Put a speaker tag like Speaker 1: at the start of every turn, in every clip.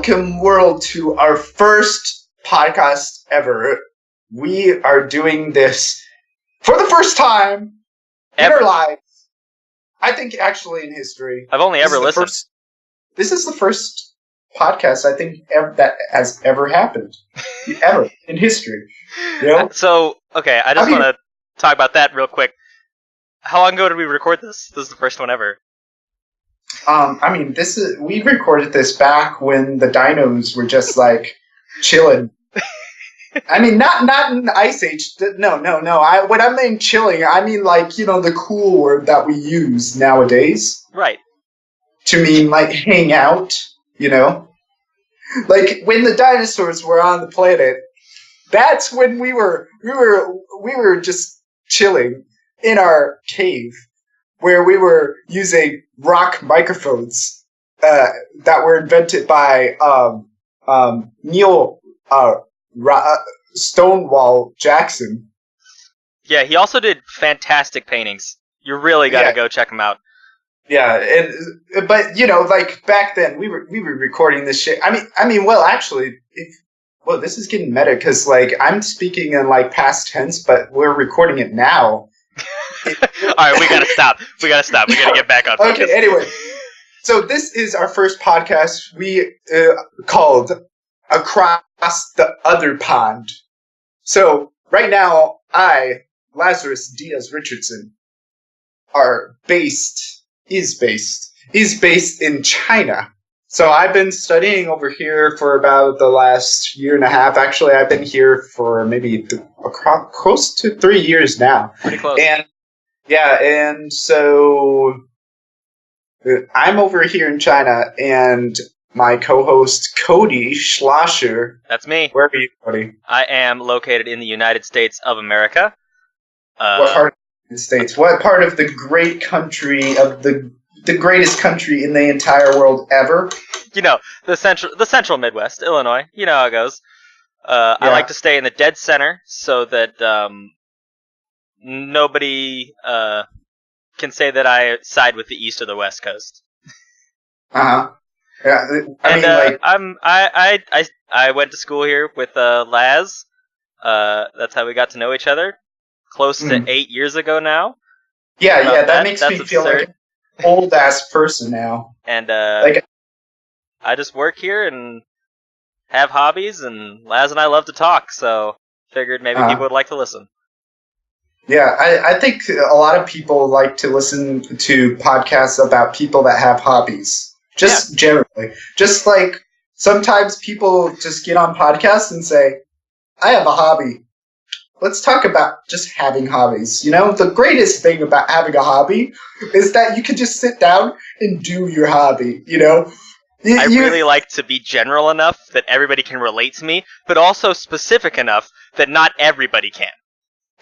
Speaker 1: Welcome, world, to our first podcast ever. We are doing this for the first time in our lives. I think, actually, in history.
Speaker 2: I've only ever listened.
Speaker 1: This is the first podcast I think that has ever happened. Ever. In history. You know?
Speaker 2: So, okay, I just want to talk about that real quick. How long ago did we record this? This is the first one ever.
Speaker 1: We recorded this back when the dinos were just like chilling. I mean, not in the Ice Age. No. When I mean chilling, I mean like, you know, the cool word that we use nowadays.
Speaker 2: Right.
Speaker 1: To mean like hang out, you know? Like when the dinosaurs were on the planet, that's when we were just chilling in our cave where we were using rock microphones that were invented by Neil Stonewall Jackson.
Speaker 2: Yeah, he also did fantastic paintings. You really got to go check him out.
Speaker 1: Yeah, but you know, like back then we were recording this shit. Well, this is getting meta because like I'm speaking in like past tense, but we're recording it now.
Speaker 2: Alright, we gotta stop. We gotta get back on focus.
Speaker 1: Okay, anyway. So this is our first podcast we called Across the Other Pond. So right now, I, Lazarus Diaz Richardson, is based in China. So I've been studying over here for about the last year and a half. Actually, I've been here for maybe close to 3 years now.
Speaker 2: Pretty close.
Speaker 1: And so I'm over here in China, and my co-host Cody Schlosser.
Speaker 2: That's me.
Speaker 1: Where are you, Cody?
Speaker 2: I am located in the United States of America.
Speaker 1: What part of the United States? What part of the great country of the greatest country in the entire world ever?
Speaker 2: You know, the central Midwest, Illinois. You know how it goes. I like to stay in the dead center so that nobody can say that I side with the East or the West Coast.
Speaker 1: Yeah,
Speaker 2: I went to school here with Laz. That's how we got to know each other. Close to 8 years ago now.
Speaker 1: Yeah, that makes me feel like an old ass person now.
Speaker 2: And I just work here and have hobbies, and Laz and I love to talk, so figured maybe people would like to listen.
Speaker 1: Yeah, I think a lot of people like to listen to podcasts about people that have hobbies. Just generally. Just like sometimes people just get on podcasts and say, I have a hobby. Let's talk about just having hobbies. You know, the greatest thing about having a hobby is that you can just sit down and do your hobby, you know?
Speaker 2: I really like to be general enough that everybody can relate to me, but also specific enough that not everybody can.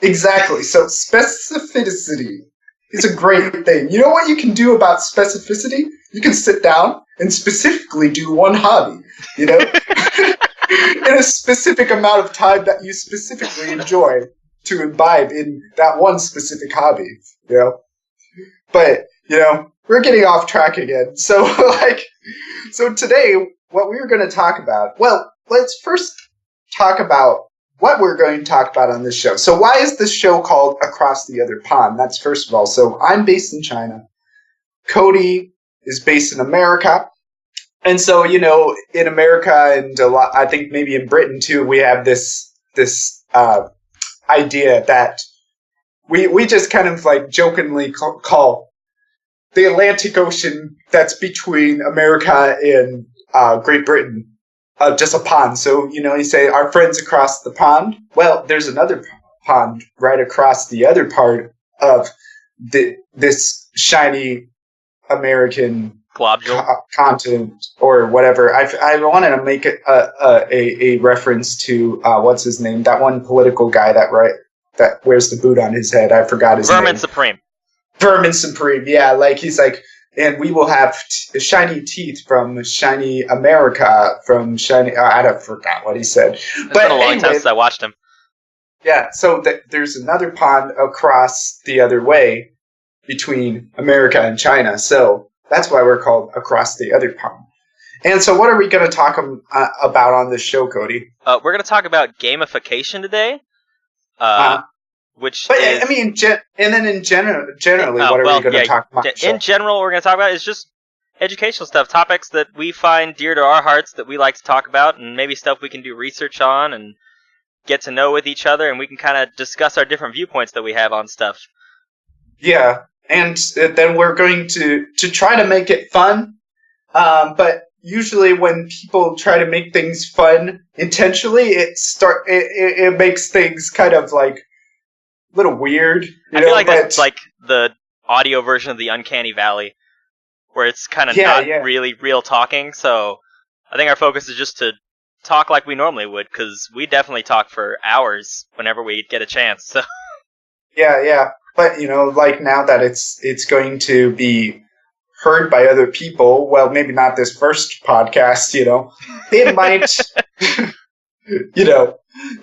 Speaker 1: Exactly. So specificity is a great thing. You know what you can do about specificity? You can sit down and specifically do one hobby, you know? In a specific amount of time that you specifically enjoy to imbibe in that one specific hobby, you know? But, you know, we're getting off track again. So today, what we're going to talk about, well, let's first talk about what we're going to talk about on this show. So why is this show called Across the Other Pond? That's first of all. So I'm based in China. Cody is based in America. And so, you know, in America and I think maybe in Britain too, we have this idea that we just kind of like jokingly call the Atlantic Ocean that's between America and Great Britain just a pond. So, you know, you say our friends across the pond. Well, there's another pond right across the other part of this shiny American continent or whatever. I wanted to make a reference to what's his name? That one political guy that wears the boot on his head. I forgot his name. Vermin Supreme. Yeah, like he's like, and we will have shiny teeth from shiny America, from shiny. I forgot what he said.
Speaker 2: It's been a long time since I watched him.
Speaker 1: Yeah, so there's another pond across the other way between America and China. So that's why we're called Across the Other Pond. And so what are we going to talk about on this show, Cody?
Speaker 2: We're going to talk about gamification today. Which
Speaker 1: but
Speaker 2: is...
Speaker 1: I mean, and then generally, what are we going to talk about?
Speaker 2: In general, what we're going to talk about is just educational stuff, topics that we find dear to our hearts that we like to talk about, and maybe stuff we can do research on and get to know with each other, and we can kind of discuss our different viewpoints that we have on stuff.
Speaker 1: Yeah, and then we're going to try to make it fun, but usually when people try to make things fun intentionally, it makes things kind of like a little weird.
Speaker 2: I feel like that's like the audio version of the Uncanny Valley, where it's kind of not really real talking. So I think our focus is just to talk like we normally would, because we definitely talk for hours whenever we get a chance. So.
Speaker 1: Yeah. But, like now that it's going to be heard by other people, well, maybe not this first podcast, it might,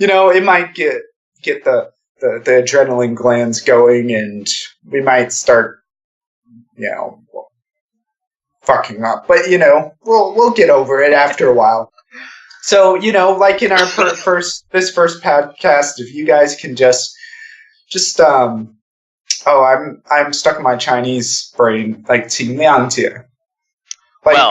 Speaker 1: it might get the adrenaline glands going, and we might start, fucking up. But, we'll get over it after a while. So, like in our first podcast, if you guys can just I'm stuck in my Chinese brain, like 尽量解.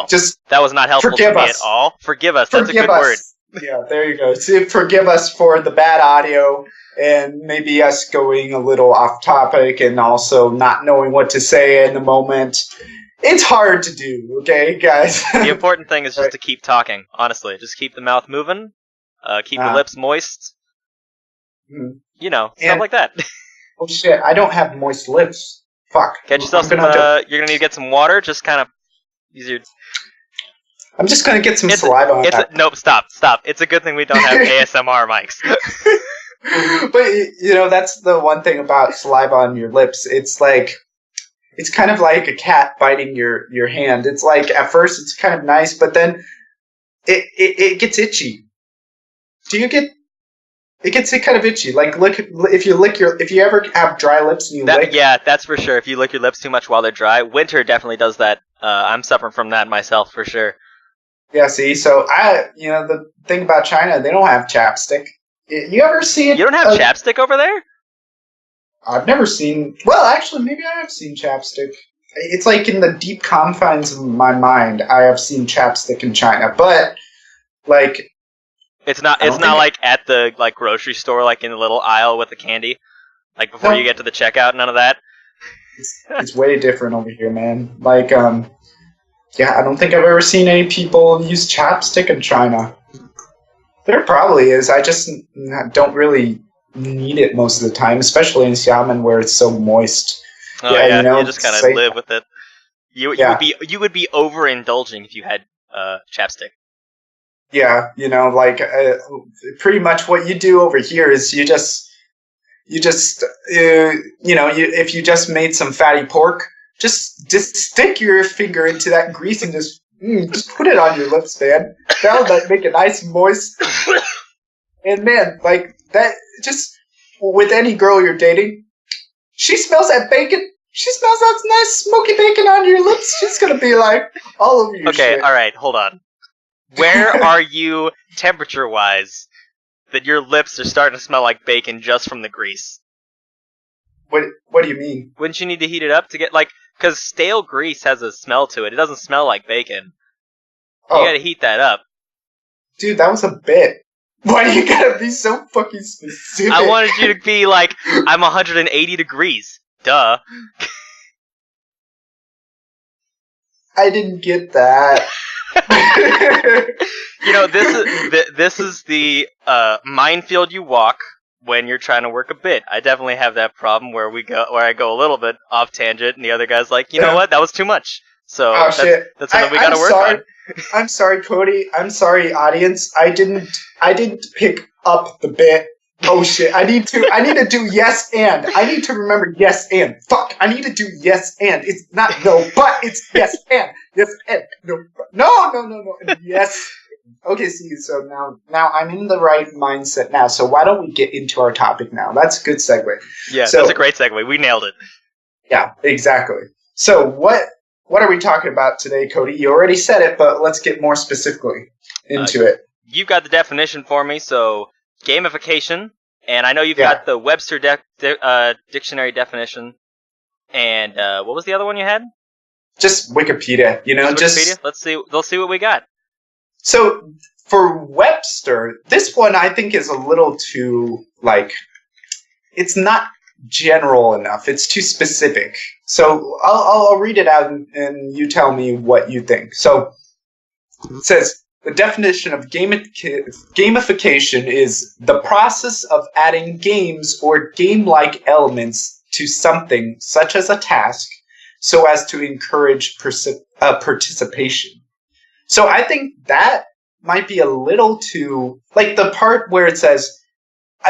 Speaker 2: Just that was not helpful to me at all. Forgive us. That's a good word.
Speaker 1: Yeah, there you go. So forgive us for the bad audio and maybe us going a little off topic and also not knowing what to say in the moment. It's hard to do, okay, guys?
Speaker 2: The important thing is just to keep talking, honestly. Just keep the mouth moving, keep the lips moist, stuff like that.
Speaker 1: Oh shit, I don't have moist lips. Fuck.
Speaker 2: Get yourself some, you're gonna need to get some water, just kind of use your...
Speaker 1: I'm just gonna get some saliva on that.
Speaker 2: Nope, stop. It's a good thing we don't have ASMR mics.
Speaker 1: But, that's the one thing about saliva on your lips. It's like... It's kind of like a cat biting your hand. It's like, at first, it's kind of nice, but then it gets itchy. It gets kind of itchy. Like, if you ever have dry lips and you lick...
Speaker 2: Yeah, that's for sure. If you lick your lips too much while they're dry. Winter definitely does that. I'm suffering from that myself, for sure.
Speaker 1: Yeah, see, so the thing about China, they don't have chapstick. You ever see it?
Speaker 2: You don't have chapstick over there?
Speaker 1: I've never seen... Well, actually, maybe I have seen chapstick. It's like in the deep confines of my mind, I have seen chapstick in China. But, like...
Speaker 2: It's not like at the grocery store, like in the little aisle with the candy? Like before you get to the checkout, none of that?
Speaker 1: It's way different over here, man. Like, I don't think I've ever seen any people use chapstick in China. There probably is. I just don't really... need it most of the time, especially in Xiamen where it's so moist.
Speaker 2: Oh yeah, you just kind of live with it. You would be overindulging if you had chapstick.
Speaker 1: Yeah, pretty much what you do over here is if you just made some fatty pork, just stick your finger into that grease and just put it on your lips, man. That'll make it nice and moist. And man, like that, just with any girl you're dating, she smells that bacon. She smells that nice smoky bacon on your lips. She's gonna be like all over your shit.
Speaker 2: Okay, all right, hold on. Where are you temperature-wise that your lips are starting to smell like bacon just from the grease?
Speaker 1: What do you mean?
Speaker 2: Wouldn't you need to heat it up to get because stale grease has a smell to it. It doesn't smell like bacon. You gotta heat that up.
Speaker 1: Dude, that was a bit. Why do you gotta be so fucking specific?
Speaker 2: I wanted you to be like, I'm 180 degrees. Duh.
Speaker 1: I didn't get that.
Speaker 2: This is the minefield you walk when you're trying to work a bit. I definitely have that problem where I go a little bit off tangent, and the other guy's like, you know what, that was too much. So that's something we gotta work on.
Speaker 1: I'm sorry, Cody. I'm sorry, audience. I didn't pick up the bit. Oh shit! I need to do yes and. I need to remember yes and. Fuck! I need to do yes and. It's not no, but it's yes and. Yes and. No. Yes. Okay, see. So now I'm in the right mindset now. So why don't we get into our topic now? That's a good segue.
Speaker 2: Yeah, that's a great segue. We nailed it.
Speaker 1: Yeah, exactly. So what what are we talking about today, Cody? You already said it, but let's get more specifically into it.
Speaker 2: You've got the definition for me, so gamification, and I know you've got the Webster dictionary definition, and what was the other one you had?
Speaker 1: Just Wikipedia,
Speaker 2: Wikipedia? Let's see what we got.
Speaker 1: So, for Webster, this one I think is a little too, it's not general enough. It's too specific. So, I'll read it out and you tell me what you think. So, it says, the definition of gamification is the process of adding games or game-like elements to something, such as a task, so as to encourage participation. So I think that might be a little too... the part where it says...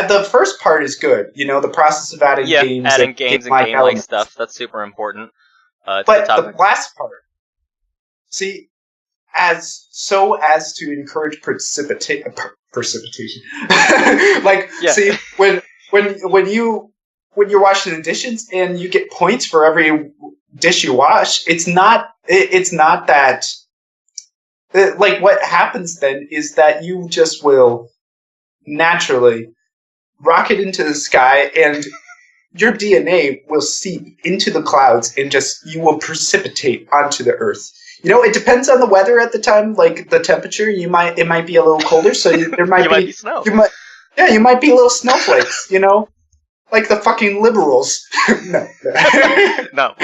Speaker 1: the first part is good, the process of adding games.
Speaker 2: Yeah, adding games and game-like stuff. That's super important.
Speaker 1: But the last part... See... as to encourage precipitation. See, when you're washing the dishes and you get points for every dish you wash, it's not that. What happens then is that you just will naturally rocket into the sky and your DNA will seep into the clouds and you will precipitate onto the earth. It depends on the weather at the time, the temperature. It might be a little colder, so there might
Speaker 2: be snow.
Speaker 1: You might be little snowflakes, like the fucking liberals. No.
Speaker 2: No.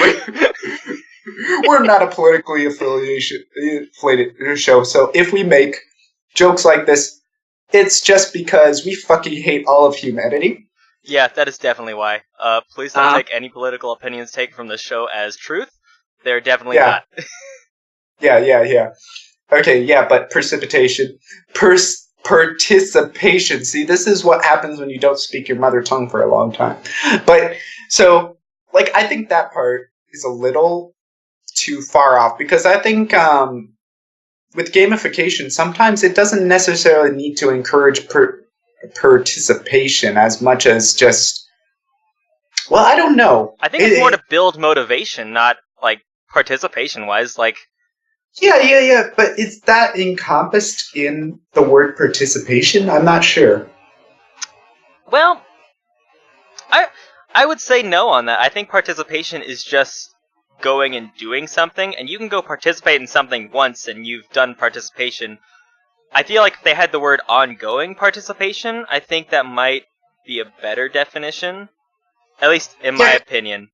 Speaker 1: We're not a politically affiliated show, so if we make jokes like this, it's just because we fucking hate all of humanity.
Speaker 2: Yeah, that is definitely why. Please don't take any political opinions taken from this show as truth. They're definitely not.
Speaker 1: Yeah. Okay, yeah, but precipitation. Participation. See, this is what happens when you don't speak your mother tongue for a long time. But, so, I think that part is a little too far off, because I think with gamification, sometimes it doesn't necessarily need to encourage participation as much as just... Well, I don't know.
Speaker 2: I think it's more to build motivation, not, participation-wise,
Speaker 1: Yeah, but is that encompassed in the word participation? I'm not sure.
Speaker 2: Well, I would say no on that. I think participation is just going and doing something, and you can go participate in something once and you've done participation. I feel like if they had the word ongoing participation, I think that might be a better definition, at least in my opinion.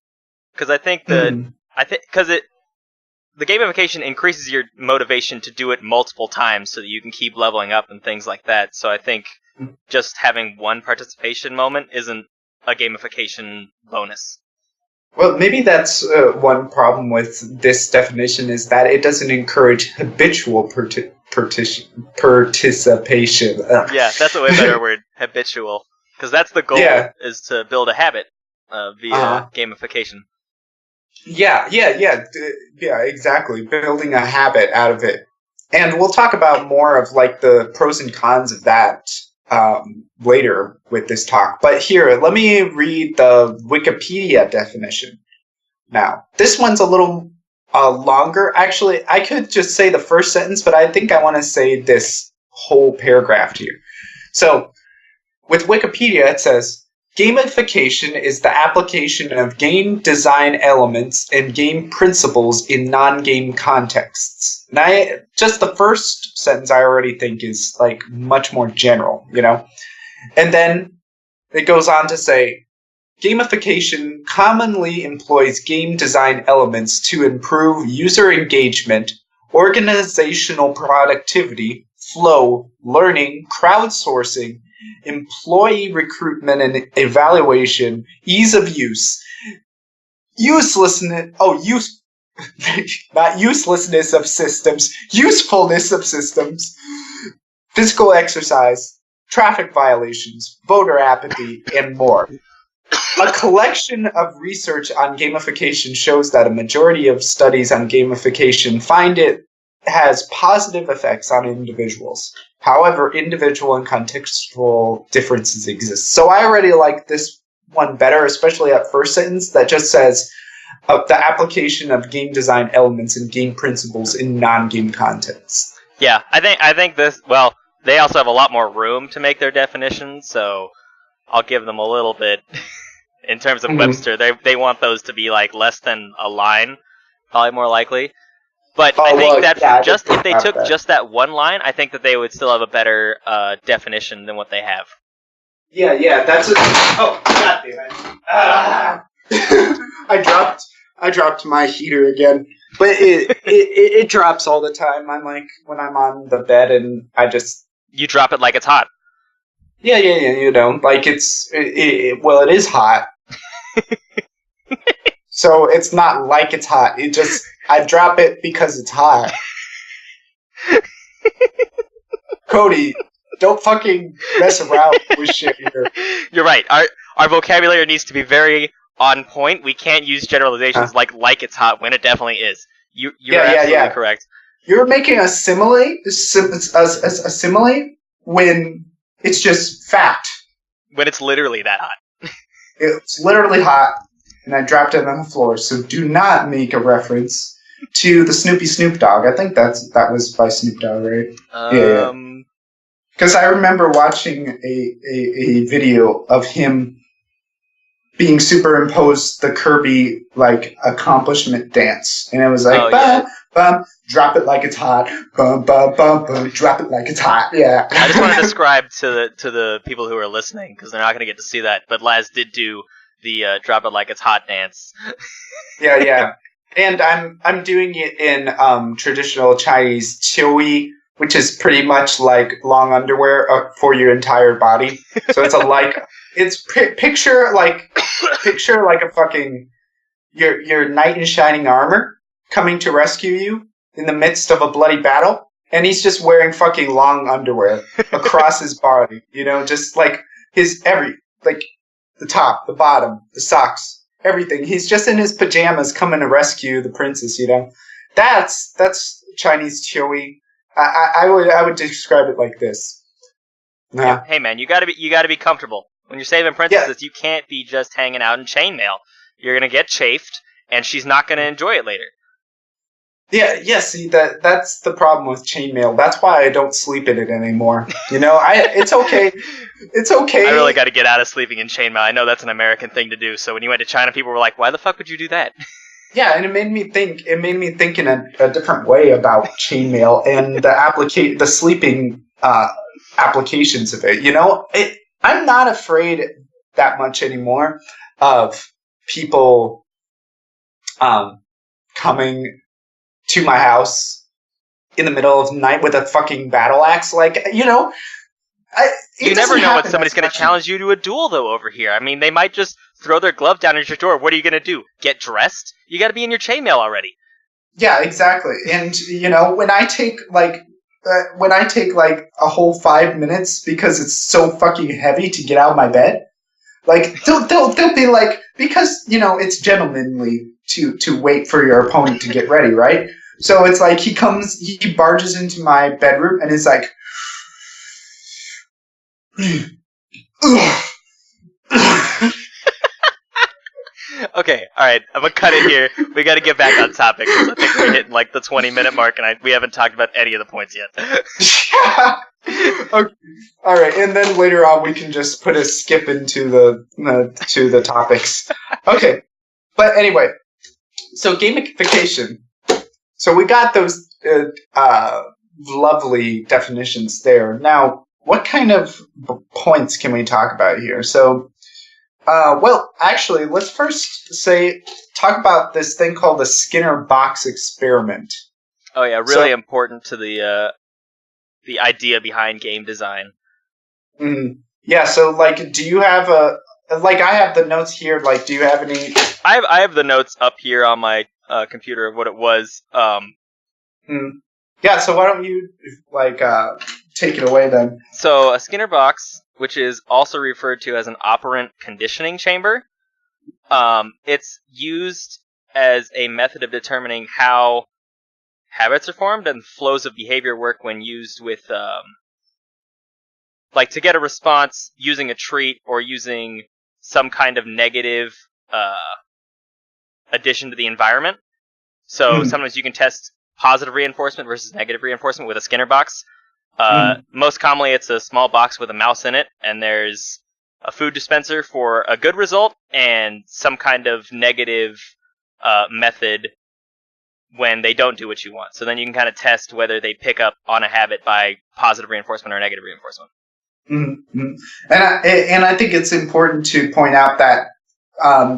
Speaker 2: Because I think the gamification increases your motivation to do it multiple times so that you can keep leveling up and things like that. So I think just having one participation moment isn't a gamification bonus.
Speaker 1: Well, maybe that's one problem with this definition, is that it doesn't encourage habitual participation.
Speaker 2: Yeah, that's a way better word, habitual. Because that's the goal, is to build a habit via gamification.
Speaker 1: Yeah, exactly. Building a habit out of it. And we'll talk about more of the pros and cons of that later with this talk. But here, let me read the Wikipedia definition. Now, this one's a little longer. Actually, I could just say the first sentence, but I think I want to say this whole paragraph here. So, with Wikipedia, it says, gamification is the application of game design elements and game principles in non-game contexts. Now, just the first sentence I already think is much more general, And then it goes on to say, gamification commonly employs game design elements to improve user engagement, organizational productivity, flow, learning, crowdsourcing, employee recruitment and evaluation, ease of use, not uselessness of systems, usefulness of systems, physical exercise, traffic violations, voter apathy, and more. A collection of research on gamification shows that a majority of studies on gamification find it has positive effects on individuals. However, individual and contextual differences exist. So I already like this one better, especially that first sentence that just says, the application of game design elements and game principles in non-game contexts.
Speaker 2: Yeah, I think this. Well, they also have a lot more room to make their definitions, so I'll give them a little bit in terms of Webster. They want those to be like less than a line, probably more likely. But I think if they took just that one line, I think that they would still have a better definition than what they have.
Speaker 1: Yeah, that's it. Oh, god damn it! I dropped my heater again, but it drops all the time. I'm like when I'm on the bed and
Speaker 2: you drop it like it's hot.
Speaker 1: Yeah. You know, like it is hot. So it's not like it's hot. I drop it because it's hot. Cody, don't fucking mess around with shit here.
Speaker 2: You're right. Our vocabulary needs to be very on point. We can't use generalizations like it's hot when it definitely is. You're absolutely correct.
Speaker 1: You're making a simile when it's just fact.
Speaker 2: When it's literally that hot.
Speaker 1: It's literally hot. And I dropped it on the floor, so do not make a reference to the Snoop Dogg. I think that was by Snoop Dogg, right? Yeah. Because I remember watching a video of him being superimposed the Kirby accomplishment dance, and it was like bum, drop it like it's hot, bum, drop it like it's hot. Yeah.
Speaker 2: I just want to describe to the people who are listening because they're not going to get to see that, but Laz did do the drop it like it's hot dance.
Speaker 1: Yeah. And I'm doing it in traditional Chinese Qiui, which is pretty much like long underwear for your entire body. So it's picture like a fucking your knight in shining armor coming to rescue you in the midst of a bloody battle, and he's just wearing fucking long underwear across his body. You know, just like the top, the bottom, the socks, everything. He's just in his pajamas coming to rescue the princess, you know? That's Chinese Qiui. I would describe it like this.
Speaker 2: Yeah. Hey man, you gotta be comfortable. When you're saving princesses, you can't be just hanging out in chainmail. You're gonna get chafed, and she's not gonna enjoy it later.
Speaker 1: Yeah, see, that's the problem with chainmail. That's why I don't sleep in it anymore. You know, it's okay. It's okay.
Speaker 2: I really got to get out of sleeping in chainmail. I know that's an American thing to do. So when you went to China, people were like, "Why the fuck would you do that?"
Speaker 1: Yeah, and it made me think. It made me think in a different way about chainmail and the sleeping applications of it. You know, I'm not afraid that much anymore of people coming to my house in the middle of the night with a fucking battle axe. Like, you know,
Speaker 2: you never know when somebody's going to challenge you to a duel, though, over here. I mean, they might just throw their glove down at your door. What are you going to do? Get dressed? You got to be in your chainmail already.
Speaker 1: Yeah, exactly. And, you know, when I take a whole 5 minutes because it's so fucking heavy to get out of my bed, like, they'll be like, because, you know, it's gentlemanly to wait for your opponent to get ready, right? So it's like he barges into my bedroom and is like,
Speaker 2: okay, alright, I'm gonna cut it here. We gotta get back on topic, because I think we're hitting like the 20-minute mark, and we haven't talked about any of the points yet.
Speaker 1: Okay. Alright, and then later on we can just put a skip into the topics. Okay, but anyway, so gamification. So we got those lovely definitions there. Now, what kind of points can we talk about here? So, well, actually, let's first talk about this thing called the Skinner box experiment.
Speaker 2: Oh yeah, really important to the idea behind game design.
Speaker 1: Yeah, so like, do you have I have the notes here. Like, do you have any?
Speaker 2: I have the notes up here on my computer of what it was.
Speaker 1: Yeah, so why don't you take it away then?
Speaker 2: So a Skinner box, which is also referred to as an operant conditioning chamber, it's used as a method of determining how habits are formed and flows of behavior work when used with, to get a response using a treat or using some kind of negative addition to the environment. So sometimes you can test positive reinforcement versus negative reinforcement with a Skinner box. Most commonly, it's a small box with a mouse in it, and there's a food dispenser for a good result and some kind of negative method when they don't do what you want. So then you can kind of test whether they pick up on a habit by positive reinforcement or negative reinforcement.
Speaker 1: And I think it's important to point out that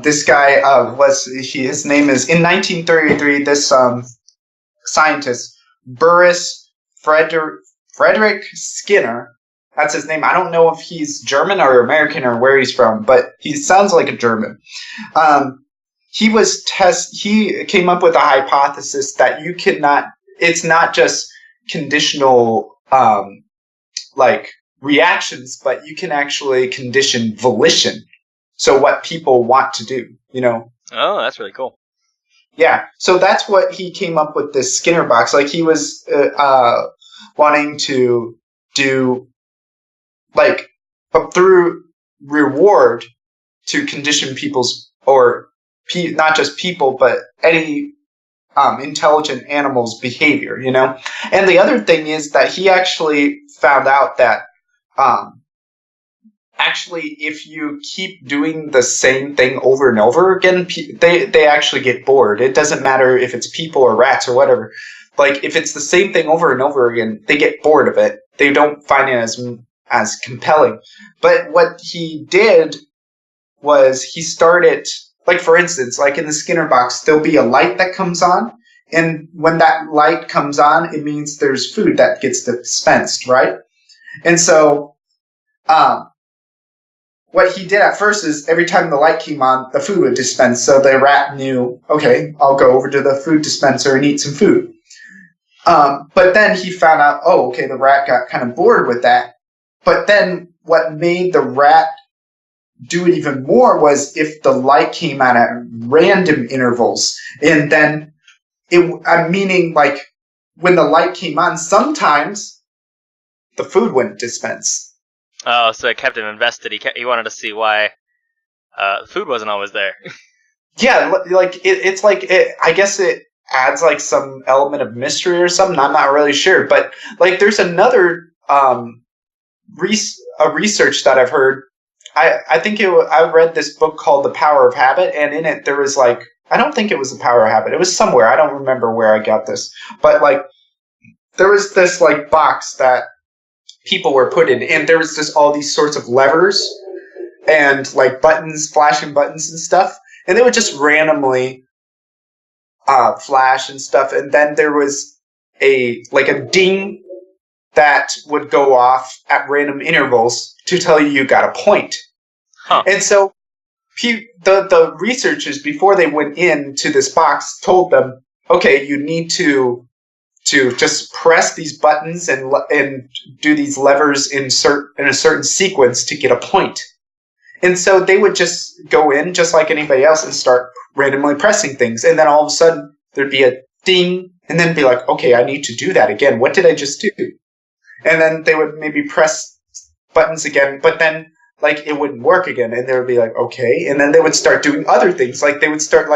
Speaker 1: this guy his name is, in 1933, this scientist, Burris Frederick Skinner, that's his name. I don't know if he's German or American or where he's from, but he sounds like a German. He came up with a hypothesis that you cannot, it's not just conditional reactions, but you can actually condition volition. So what people want to do, Oh,
Speaker 2: that's really cool.
Speaker 1: Yeah. So that's what he came up with, this Skinner box. Like, he was wanting to do, through reward, to condition people's, or not just people, but any intelligent animals' behavior, And the other thing is that he actually found out that actually, if you keep doing the same thing over and over again, they actually get bored. It doesn't matter if it's people or rats or whatever. Like, if it's the same thing over and over again, they get bored of it. They don't find it as compelling. But what he did was he started, for instance, in the Skinner box, there'll be a light that comes on. And when that light comes on, it means there's food that gets dispensed, right? And so what he did at first is every time the light came on, the food would dispense. So the rat knew, okay, I'll go over to the food dispenser and eat some food. But then he found out, the rat got kind of bored with that. But then what made the rat do it even more was if the light came on at random intervals. And then, meaning when the light came on, sometimes the food wouldn't dispense.
Speaker 2: Oh, so it kept him invested. He wanted to see why food wasn't always there.
Speaker 1: Yeah, it's I guess it adds some element of mystery or something. I'm not really sure, but there's another research that I've heard. I think I read this book called The Power of Habit, and in it there was I don't think it was The Power of Habit. It was somewhere. I don't remember where I got this, but there was this box that people were put in, and there was just all these sorts of levers and buttons, flashing buttons and stuff, and they would just randomly flash and stuff, and then there was a ding that would go off at random intervals to tell you got a point. And so the researchers, before they went into this box, told them, okay, you need to just press these buttons and do these levers in a certain sequence to get a point. And so they would just go in, just like anybody else, and start randomly pressing things. And then all of a sudden, there'd be a ding, and then be like, okay, I need to do that again. What did I just do? And then they would maybe press buttons again, but then it wouldn't work again. And they would be like, okay. And then they would start doing other things. They would start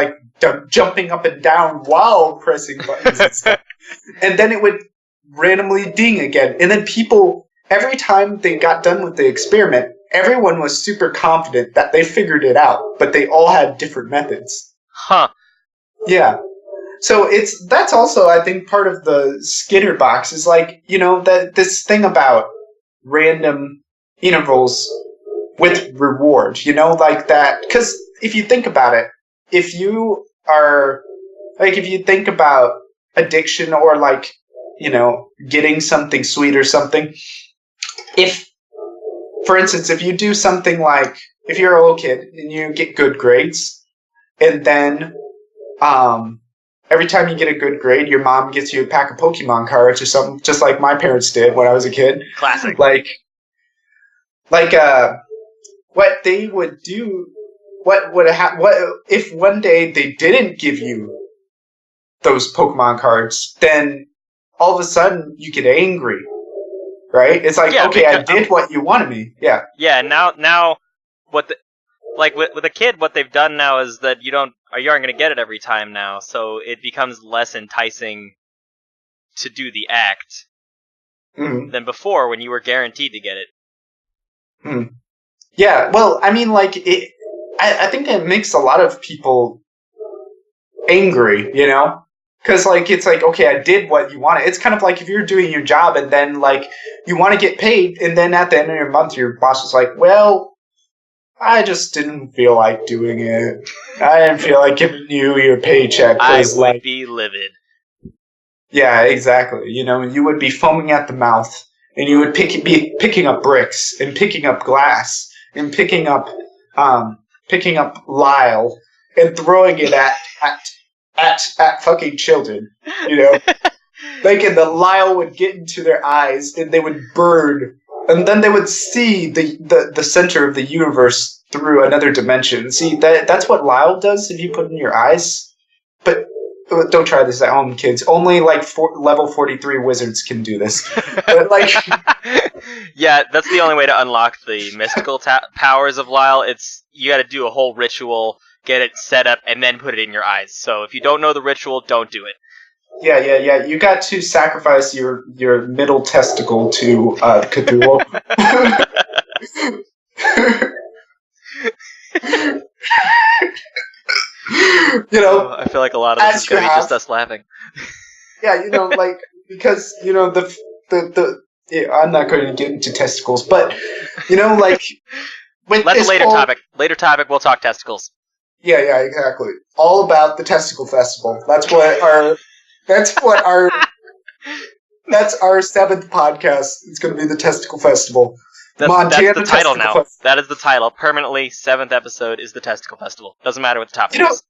Speaker 1: jumping up and down while pressing buttons and stuff. And then it would randomly ding again. And then people, every time they got done with the experiment, everyone was super confident that they figured it out, but they all had different methods.
Speaker 2: Huh.
Speaker 1: Yeah. So that's also, I think, part of the Skinner box is that this thing about random intervals with reward, that, because if you think about it, if you think about addiction or getting something sweet or something, for instance, if you do something if you're a little kid and you get good grades, and then every time you get a good grade, your mom gets you a pack of Pokemon cards or something, just like my parents did when I was a kid.
Speaker 2: Classic.
Speaker 1: What they would do, what if one day they didn't give you those Pokemon cards, then all of a sudden you get angry, right? It's okay, I did what you wanted me. Yeah.
Speaker 2: Yeah. Now, what like with a kid, what they've done now is that you aren't going to get it every time now, so it becomes less enticing to do the act than before when you were guaranteed to get it.
Speaker 1: Yeah, well, I mean, like, I think it makes a lot of people angry, you know? Because, like, it's like, okay, I did what you wanted. It's kind of like if you're doing your job and then, like, you want to get paid, and then at the end of your month, your boss is like, well, I just didn't feel like doing it. I didn't feel like giving you your paycheck.
Speaker 2: I would be livid.
Speaker 1: Yeah, exactly. You know, you would be foaming at the mouth, and you would be picking up bricks, and picking up glass, and picking up Lyle, and throwing it at fucking children, you know? Like, and the Lyle would get into their eyes, and they would burn, and then they would see the center of the universe through another dimension. See, that's what Lyle does if you put it in your eyes. But don't try this at home, kids. Only, like, level 43 wizards can do this. But, like...
Speaker 2: Yeah, that's the only way to unlock the mystical powers of Lyle. You gotta do a whole ritual, get it set up, and then put it in your eyes. So if you don't know the ritual, don't do it.
Speaker 1: Yeah. You got to sacrifice your middle testicle to Cthulhu. You know,
Speaker 2: I feel like a lot of this is going to be just us laughing.
Speaker 1: Yeah, you know, like, because, you know, I'm not going to get into testicles, but, you know, like...
Speaker 2: That's a later topic. Later topic, we'll talk testicles.
Speaker 1: Yeah, exactly. All about the testicle festival. That's our 7th podcast. It's going to be the testicle festival.
Speaker 2: That's the title now. Festival. That is the title. Permanently, 7th episode is the testicle festival. Doesn't matter what the topic is.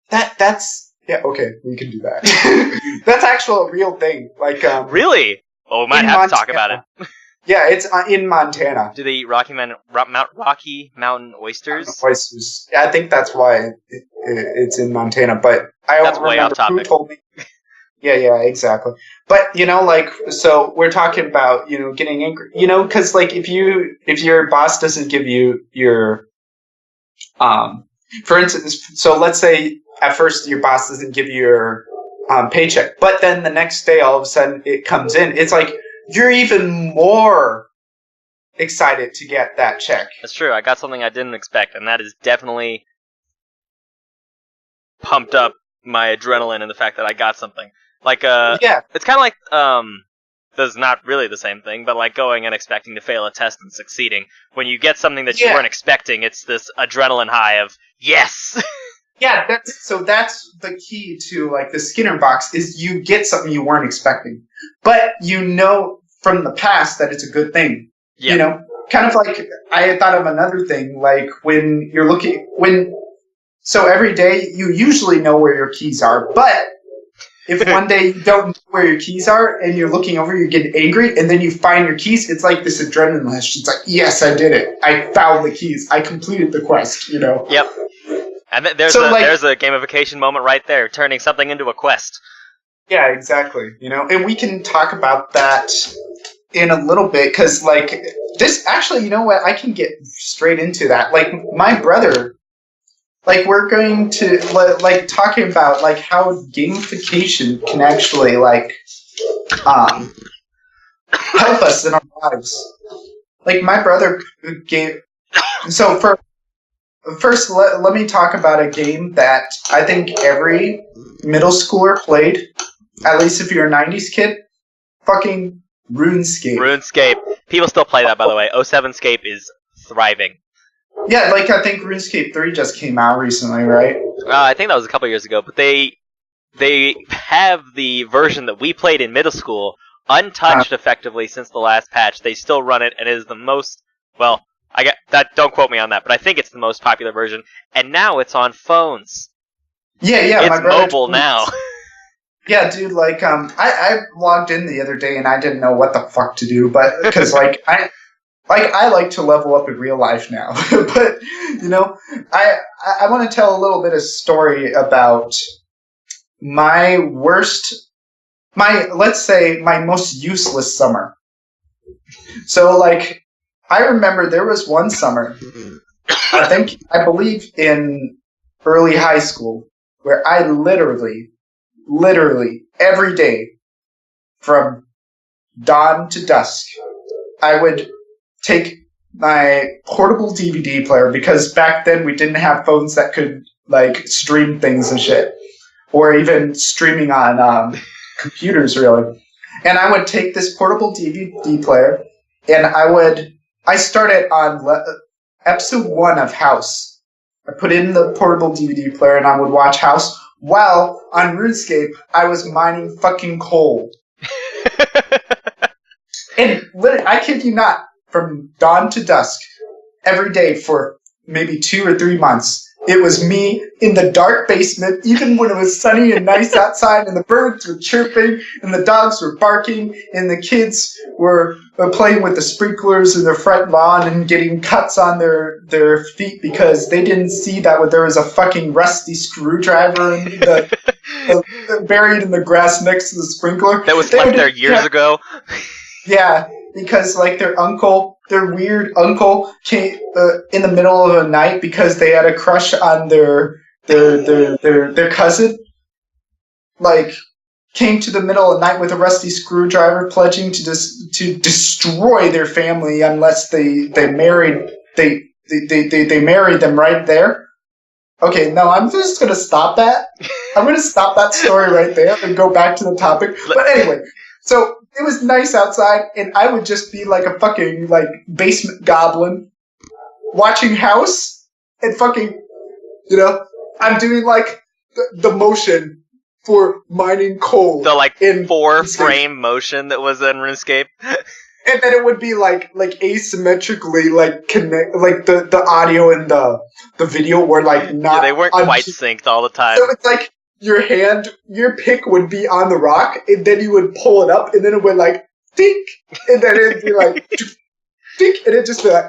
Speaker 1: That's yeah. Okay, we can do that. That's actually a real thing. Like
Speaker 2: really? Oh, we might have to talk about it.
Speaker 1: Yeah, it's in Montana.
Speaker 2: Do they eat Rocky Mountain oysters?
Speaker 1: Oysters. Yeah, I think that's why it's in Montana. But I don't remember who told me. Yeah, exactly. But, you know, like, so we're talking about, you know, getting angry, you know, because, like, if your boss doesn't give you your, for instance, so let's say at first your boss doesn't give you your paycheck, but then the next day all of a sudden it comes in, it's like you're even more excited to get that check. That's
Speaker 2: true. I got something I didn't expect, and that is definitely pumped up my adrenaline and the fact that I got something. Like, it's kind of like, this is not really the same thing, but like going and expecting to fail a test and succeeding. When you get something that you weren't expecting, it's this adrenaline high of, yes!
Speaker 1: Yeah, that's the key to, like, the Skinner box, is you get something you weren't expecting. But you know from the past that it's a good thing. Yep. You know? Kind of like, I had thought of another thing, like, so every day, you usually know where your keys are, but if one day you don't know where your keys are, and you're looking over, you're getting angry, and then you find your keys, it's like this adrenaline rush. It's like, yes, I did it. I found the keys. I completed the quest, you know?
Speaker 2: Yep. And there's a gamification moment right there, turning something into a quest.
Speaker 1: Yeah, exactly. You know, and we can talk about that in a little bit, because, like, this, actually, you know what? I can get straight into that. Like, my brother... Like, we're going to, like, talking about, like, how gamification can actually, like, help us in our lives. Like, my brother gave... So, first, let me talk about a game that I think every middle schooler played, at least if you're a 90s kid. Fucking RuneScape.
Speaker 2: RuneScape. People still play that, by the way. 07scape is thriving.
Speaker 1: Yeah, like, I think RuneScape 3 just came out recently, right?
Speaker 2: I think that was a couple years ago, but they have the version that we played in middle school untouched effectively since the last patch. They still run it, and it is the most, well, don't quote me on that, but I think it's the most popular version, and now it's on phones.
Speaker 1: Yeah,
Speaker 2: it's mobile now.
Speaker 1: Yeah, dude, like, I logged in the other day, and I didn't know what the fuck to do, but, because, like, I like to level up in real life now, but, you know, I want to tell a little bit of story about let's say, my most useless summer. So, like, I remember there was one summer I believe in early high school, where I literally every day from dawn to dusk, I would take my portable DVD player, because back then we didn't have phones that could like stream things and shit, or even streaming on computers really. And I would take this portable DVD player, and I started on episode 1 of House. I put in the portable DVD player and I would watch House, while on RuneScape I was mining fucking coal. And literally, I kid you not, from dawn to dusk, every day for maybe 2 or 3 months, it was me in the dark basement, even when it was sunny and nice outside, and the birds were chirping, and the dogs were barking, and the kids were playing with the sprinklers in their front lawn and getting cuts on their feet because they didn't see that there was a fucking rusty screwdriver in buried in the grass next to the sprinkler.
Speaker 2: That was left there years ago.
Speaker 1: Yeah, because like their weird uncle came in the middle of the night because they had a crush on their cousin. Like, came to the middle of the night with a rusty screwdriver, pledging to destroy their family unless they married them right there. Okay, no, I'm just gonna stop that. I'm gonna stop that story right there and go back to the topic. But anyway, so it was nice outside, and I would just be like a fucking like basement goblin watching House, and fucking, I'm doing like the motion for mining coal.
Speaker 2: The like 4-frame motion that was in RuneScape.
Speaker 1: And then it would be like asymmetrically like connect, like the audio and the video were like not.
Speaker 2: Yeah, they weren't quite synced all the time.
Speaker 1: So it's like your pick would be on the rock, and then you would pull it up, and then it would like dink, and then it'd be like dink, and it'd just be like.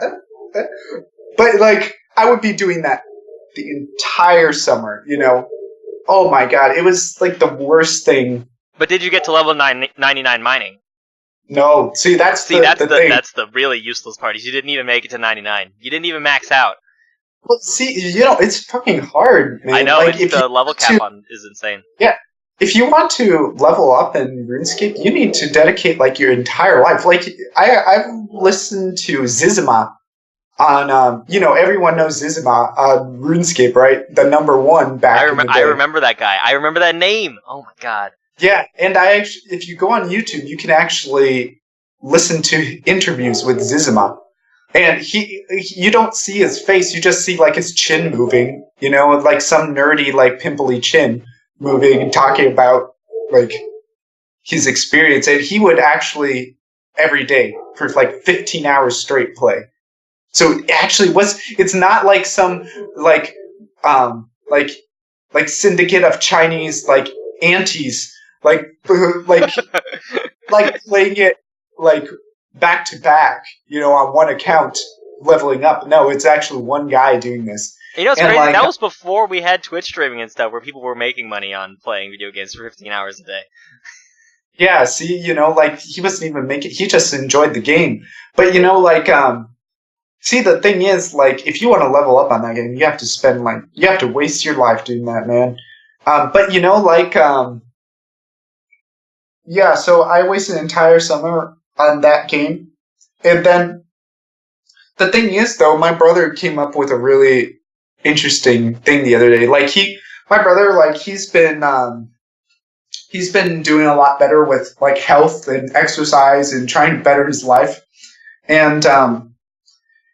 Speaker 1: But like I would be doing that the entire summer, Oh my god, it was like the worst thing.
Speaker 2: But did you get to level 99 mining?
Speaker 1: No, that's
Speaker 2: the really useless part. You didn't even make it to 99. You didn't even max out.
Speaker 1: Well, see, it's fucking hard, man.
Speaker 2: I know, like, the level cap is insane.
Speaker 1: Yeah, if you want to level up in RuneScape, you need to dedicate like your entire life. Like I've listened to Zizima on, everyone knows Zizima on RuneScape, right? The #1 back in the day.
Speaker 2: I remember that guy. I remember that name. Oh my god.
Speaker 1: Yeah, and if you go on YouTube, you can actually listen to interviews with Zizima. And you don't see his face, you just see like his chin moving, like some nerdy, like pimply chin moving and talking about like his experience. And he would actually every day for like 15 hours straight play. So it actually it's not like some like syndicate of Chinese like aunties like playing it like back to back, on one account, leveling up. No, it's actually one guy doing this.
Speaker 2: It's crazy. Like, that was before we had Twitch streaming and stuff, where people were making money on playing video games for 15 hours a day.
Speaker 1: Yeah, see, like, he wasn't even he just enjoyed the game. But, see, the thing is, like, if you want to level up on that game, you have to you have to waste your life doing that, man. But, yeah, so I wasted an entire summer on that game. And then the thing is, though, my brother came up with a really interesting thing the other day. Like my brother, like he's been doing a lot better with like health and exercise and trying to better his life. And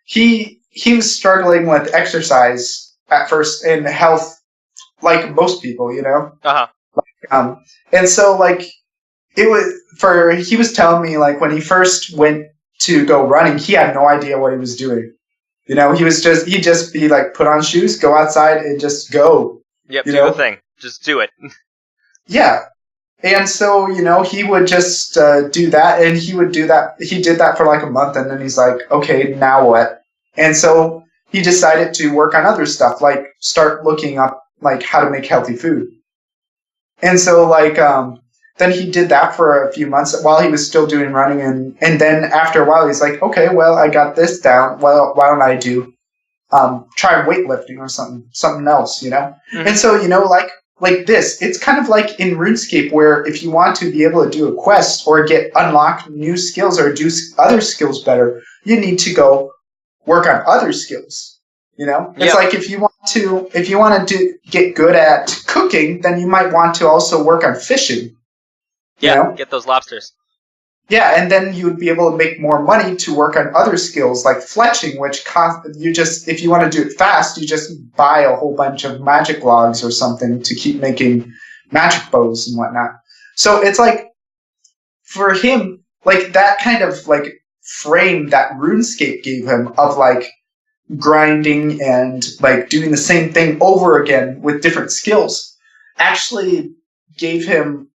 Speaker 1: he was struggling with exercise at first and health, like most people,
Speaker 2: Uh-huh.
Speaker 1: And so like he was telling me like when he first went to go running, he had no idea what he was doing. He'd just be like, put on shoes, go outside, and just go.
Speaker 2: Yep, do the thing. Just do it.
Speaker 1: Yeah. And so, he would just do that, and he would do that. He did that for like a month, and then he's like, okay, now what? And so he decided to work on other stuff, like start looking up like how to make healthy food. And so like then he did that for a few months while he was still doing running, and then after a while he's like, okay, well, I got this down. Well, why don't I do try weightlifting or something else,
Speaker 2: Mm-hmm.
Speaker 1: And so, like this, it's kind of like in RuneScape where if you want to be able to do a quest or unlock new skills or do other skills better, you need to go work on other skills. It's like if you want to get good at cooking, then you might want to also work on fishing.
Speaker 2: Yeah, get those lobsters.
Speaker 1: Yeah, and then you would be able to make more money to work on other skills like fletching, which if you want to do it fast, you just buy a whole bunch of magic logs or something to keep making magic bows and whatnot. So it's like, for him, like that kind of like frame that RuneScape gave him of like grinding and like doing the same thing over again with different skills actually gave him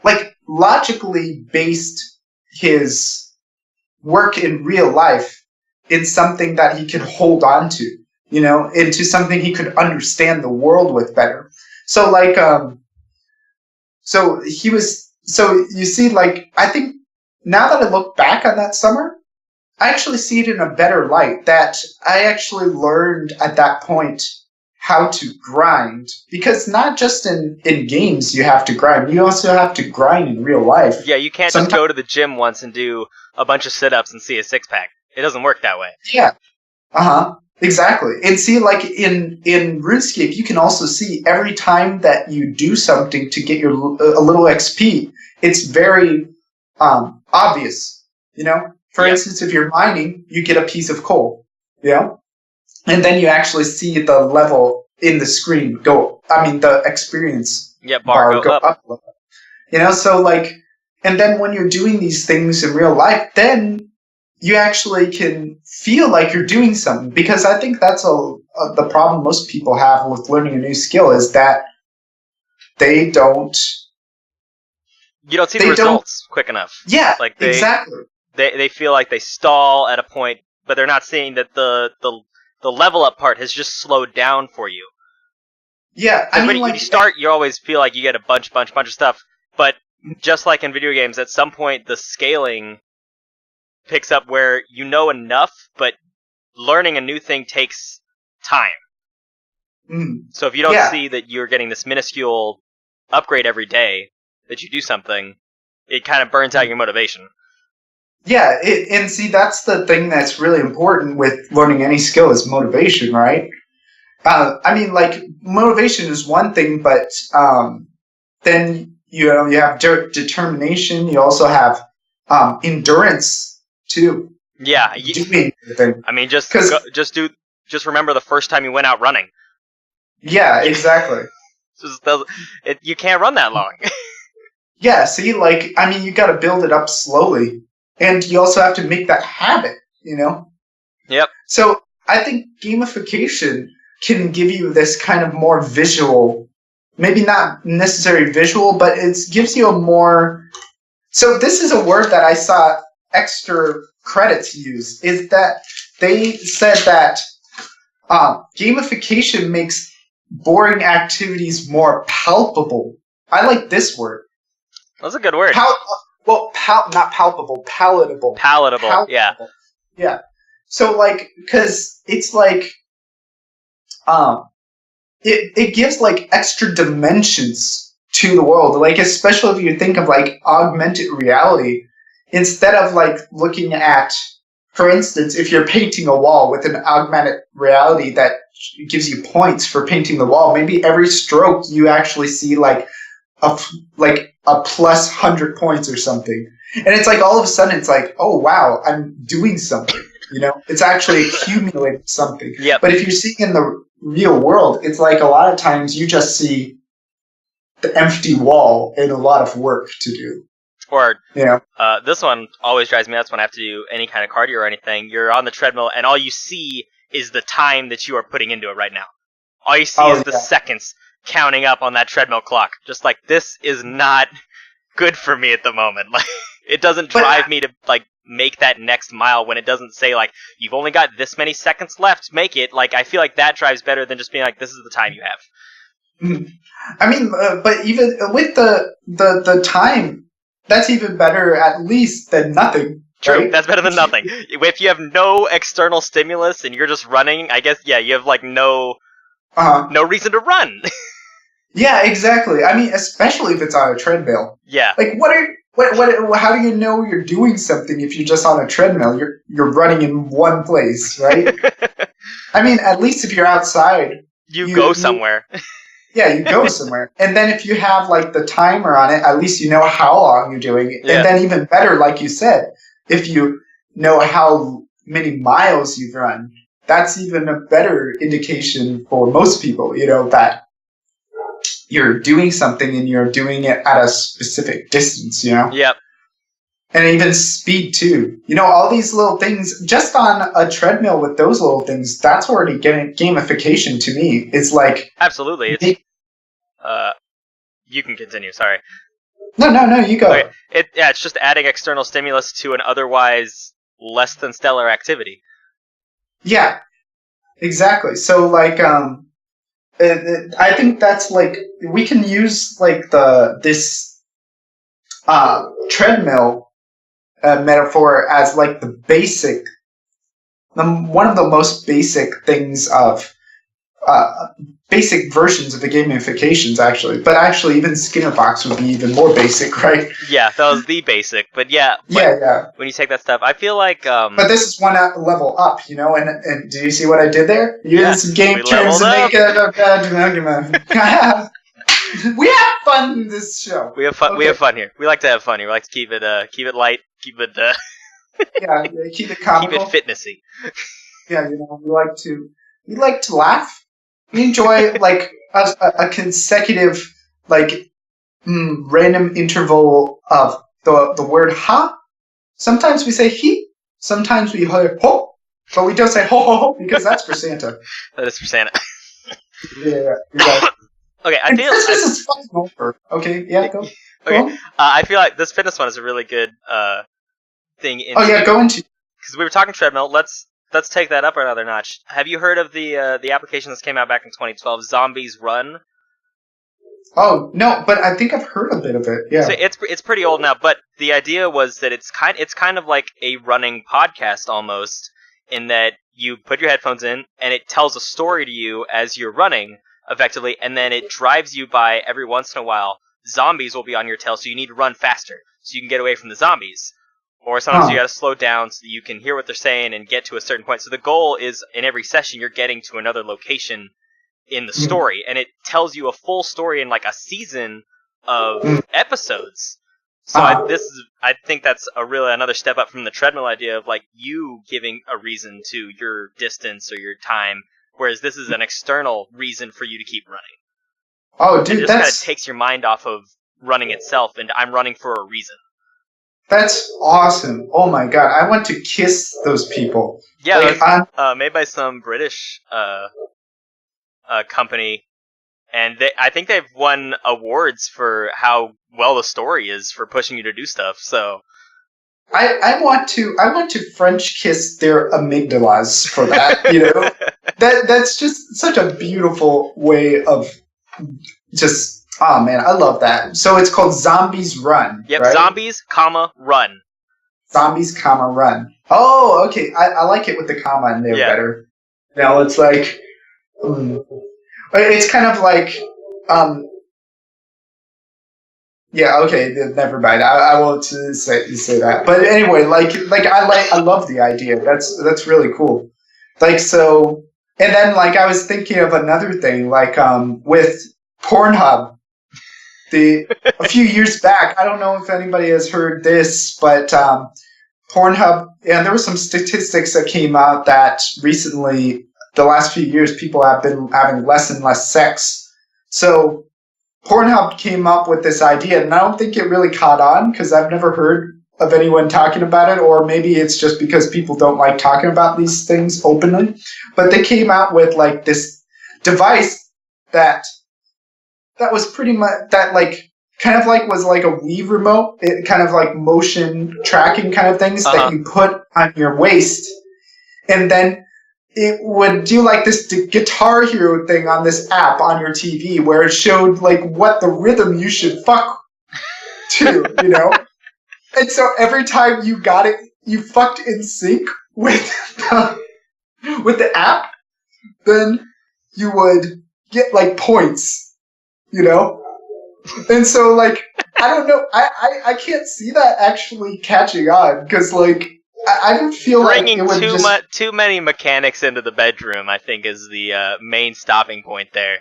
Speaker 1: like logically based his work in real life in something that he could hold on to, into something he could understand the world with better. So like, so you see, like, I think now that I look back on that summer, I actually see it in a better light that I actually learned at that point how to grind, because not just in games you have to grind, you also have to grind in real life.
Speaker 2: Yeah, you can't just go to the gym once and do a bunch of sit-ups and see a six-pack. It doesn't work that way.
Speaker 1: Yeah. Exactly. And see, like in RuneScape, you can also see every time that you do something to get a little XP, it's very obvious, For instance, if you're mining, you get a piece of coal, and then you actually see the level in the screen the experience
Speaker 2: bar go up.
Speaker 1: So like, and then when you're doing these things in real life, then you actually can feel like you're doing something, because I think that's the problem most people have with learning a new skill is that you don't
Speaker 2: see the results quick enough.
Speaker 1: Yeah,
Speaker 2: like
Speaker 1: exactly.
Speaker 2: They feel like they stall at a point, but they're not seeing that the level up part has just slowed down for you.
Speaker 1: Yeah,
Speaker 2: when you start, you always feel like you get a bunch of stuff, but just like in video games, at some point the scaling picks up where you know enough, but learning a new thing takes time. So if you don't see that you're getting this minuscule upgrade every day that you do something, it kind of burns out your motivation.
Speaker 1: Yeah, and see, that's the thing that's really important with learning any skill is motivation, right? Like, motivation is one thing, but then, you have determination. You also have endurance, too.
Speaker 2: Yeah. Just remember the first time you went out running.
Speaker 1: Yeah, exactly.
Speaker 2: You can't run that long.
Speaker 1: Yeah, see, like, you gotta build it up slowly. And you also have to make that habit,
Speaker 2: Yep.
Speaker 1: So I think gamification can give you this kind of more visual, maybe not necessarily visual, but it gives you a more... So this is a word that I saw extra credits use, is that they said that gamification makes boring activities more palpable. I like this word.
Speaker 2: That's a good word.
Speaker 1: Not palpable, palatable.
Speaker 2: Palatable, yeah.
Speaker 1: Yeah. So, like, because it's like, it gives, like, extra dimensions to the world. Like, especially if you think of, like, augmented reality, instead of, like, looking at, for instance, if you're painting a wall with an augmented reality that gives you points for painting the wall, maybe every stroke you actually see, like a plus 100 points or something. And it's like all of a sudden it's like, oh wow, I'm doing something. It's actually accumulating something.
Speaker 2: Yep.
Speaker 1: But if you're seeing in the real world, it's like a lot of times you just see the empty wall and a lot of work to do.
Speaker 2: Or this one always drives me nuts when I have to do any kind of cardio or anything. You're on the treadmill and all you see is the time that you are putting into it right now. All you see is the seconds counting up on that treadmill clock. Just like, this is not good for me at the moment. Like, it doesn't drive me to like make that next mile when it doesn't say like, you've only got this many seconds left, make it. Like, I feel like that drives better than just being like, this is the time you have.
Speaker 1: But even with the time, that's even better at least than nothing.
Speaker 2: True,
Speaker 1: right?
Speaker 2: that's better than nothing. If you have no external stimulus and you're just running, I guess, yeah, you have like no reason to run.
Speaker 1: Yeah, exactly. I mean, especially if it's on a treadmill.
Speaker 2: Yeah.
Speaker 1: Like, how do you know you're doing something if you're just on a treadmill? You're running in one place, right? I mean, at least if you're outside,
Speaker 2: you go somewhere.
Speaker 1: Yeah, you go somewhere. And then if you have like the timer on it, at least you know how long you're doing it. Yeah. And then even better, like you said, if you know how many miles you've run, that's even a better indication for most people, you know, that you're doing something and you're doing it at a specific distance, you know?
Speaker 2: Yep.
Speaker 1: And even speed too. You know, all these little things, just on a treadmill with those little things, that's already gamification to me. It's like...
Speaker 2: Absolutely. You can continue, sorry.
Speaker 1: No, you go.
Speaker 2: Okay. It's just adding external stimulus to an otherwise less than stellar activity.
Speaker 1: Yeah, exactly. So, like, I think that's, like, we can use, like, this treadmill metaphor as, like, one of the most basic things of basic versions of the gamifications, actually. But actually, even Skinnerbox would be even more basic, right?
Speaker 2: Yeah, that was the basic. But yeah.
Speaker 1: Yeah.
Speaker 2: When you take that stuff, I feel like...
Speaker 1: But this is one level up, you know? And do you see what I did there? Use some game terms to make it... We have fun in this show.
Speaker 2: We have fun. Okay. We have fun here. We like to have fun here. We like to keep it light, keep it...
Speaker 1: yeah, keep it comical.
Speaker 2: Keep it fitnessy.
Speaker 1: Yeah, you know, we like to laugh. We enjoy, like, a consecutive, like, random interval of the word ha. Sometimes we say he. Sometimes we hear ho. But we don't say ho ho ho because that's for Santa.
Speaker 2: That is for Santa.
Speaker 1: Yeah, exactly.
Speaker 2: Okay, I feel...
Speaker 1: Christmas is fucking over. Okay, yeah, go.
Speaker 2: Okay, I feel like this fitness one is a really good thing.
Speaker 1: Go into...
Speaker 2: Because we were talking treadmill, let's take that up another notch. Have you heard of the application that came out back in 2012, Zombies Run?
Speaker 1: Oh no, but I think I've heard a bit of it. Yeah,
Speaker 2: so it's pretty old now, but the idea was that it's kind of like a running podcast almost, in that you put your headphones in and it tells a story to you as you're running effectively, and then it drives you by every once in a while. Zombies will be on your tail, so you need to run faster so you can get away from the zombies. Or sometimes you gotta slow down so that you can hear what they're saying and get to a certain point. So the goal is, in every session, you're getting to another location in the story. And it tells you a full story in, like, a season of episodes. So I think that's another step up from the treadmill idea of, like, you giving a reason to your distance or your time, whereas this is an external reason for you to keep running.
Speaker 1: Oh, dude,
Speaker 2: it just kind of takes your mind off of running itself, and I'm running for a reason.
Speaker 1: That's awesome. Oh my god, I want to kiss those people.
Speaker 2: Yeah, like, made by some British company, and I think they've won awards for how well the story is for pushing you to do stuff, so...
Speaker 1: I want to French kiss their amygdalas for that, you know? That's just such a beautiful way of just... Oh man, I love that. So it's called Zombies Run.
Speaker 2: Yep,
Speaker 1: right?
Speaker 2: Zombies, run.
Speaker 1: Zombies, run. Oh, okay. I like it with the comma in there better. Now it's like, it's kind of like, yeah, okay, never mind. I won't say that. But anyway, I love the idea. That's really cool. Like, so, and then like I was thinking of another thing, like with Pornhub. A few years back, I don't know if anybody has heard this, but Pornhub, and there were some statistics that came out that recently, the last few years, people have been having less and less sex. So Pornhub came up with this idea, and I don't think it really caught on because I've never heard of anyone talking about it, or maybe it's just because people don't like talking about these things openly. But they came out with like this device that was pretty much that like kind of like was like a Wii remote, it kind of like motion tracking kind of things that you put on your waist, and then it would do like this Guitar Hero thing on this app on your TV where it showed like what the rhythm you should fuck to, you know. And so every time you got it you fucked in sync with the app, then you would get like points, you know? And so like, I don't know, I can't see that actually catching on, because like, I don't feel
Speaker 2: bringing
Speaker 1: like it would
Speaker 2: too many mechanics into the bedroom, I think, is the main stopping point there.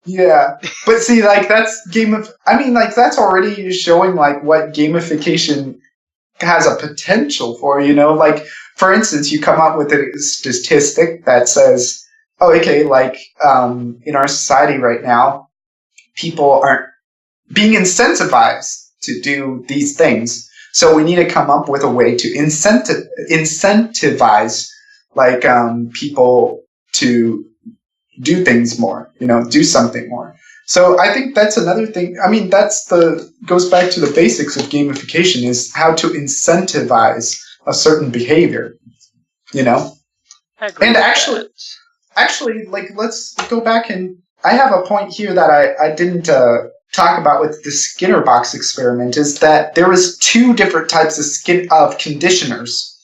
Speaker 1: Yeah, but see, like, that's that's already showing like what gamification has a potential for, you know? Like, for instance, you come up with a statistic that says, oh, okay, like, in our society right now, people aren't being incentivized to do these things. So we need to come up with a way to incentivize, like, people to do things more, you know, do something more. So I think that's another thing. I mean, goes back to the basics of gamification, is how to incentivize a certain behavior, you know? And actually, like, let's go back, and I have a point here that I didn't talk about with the Skinner box experiment, is that there was 2 different types of conditioners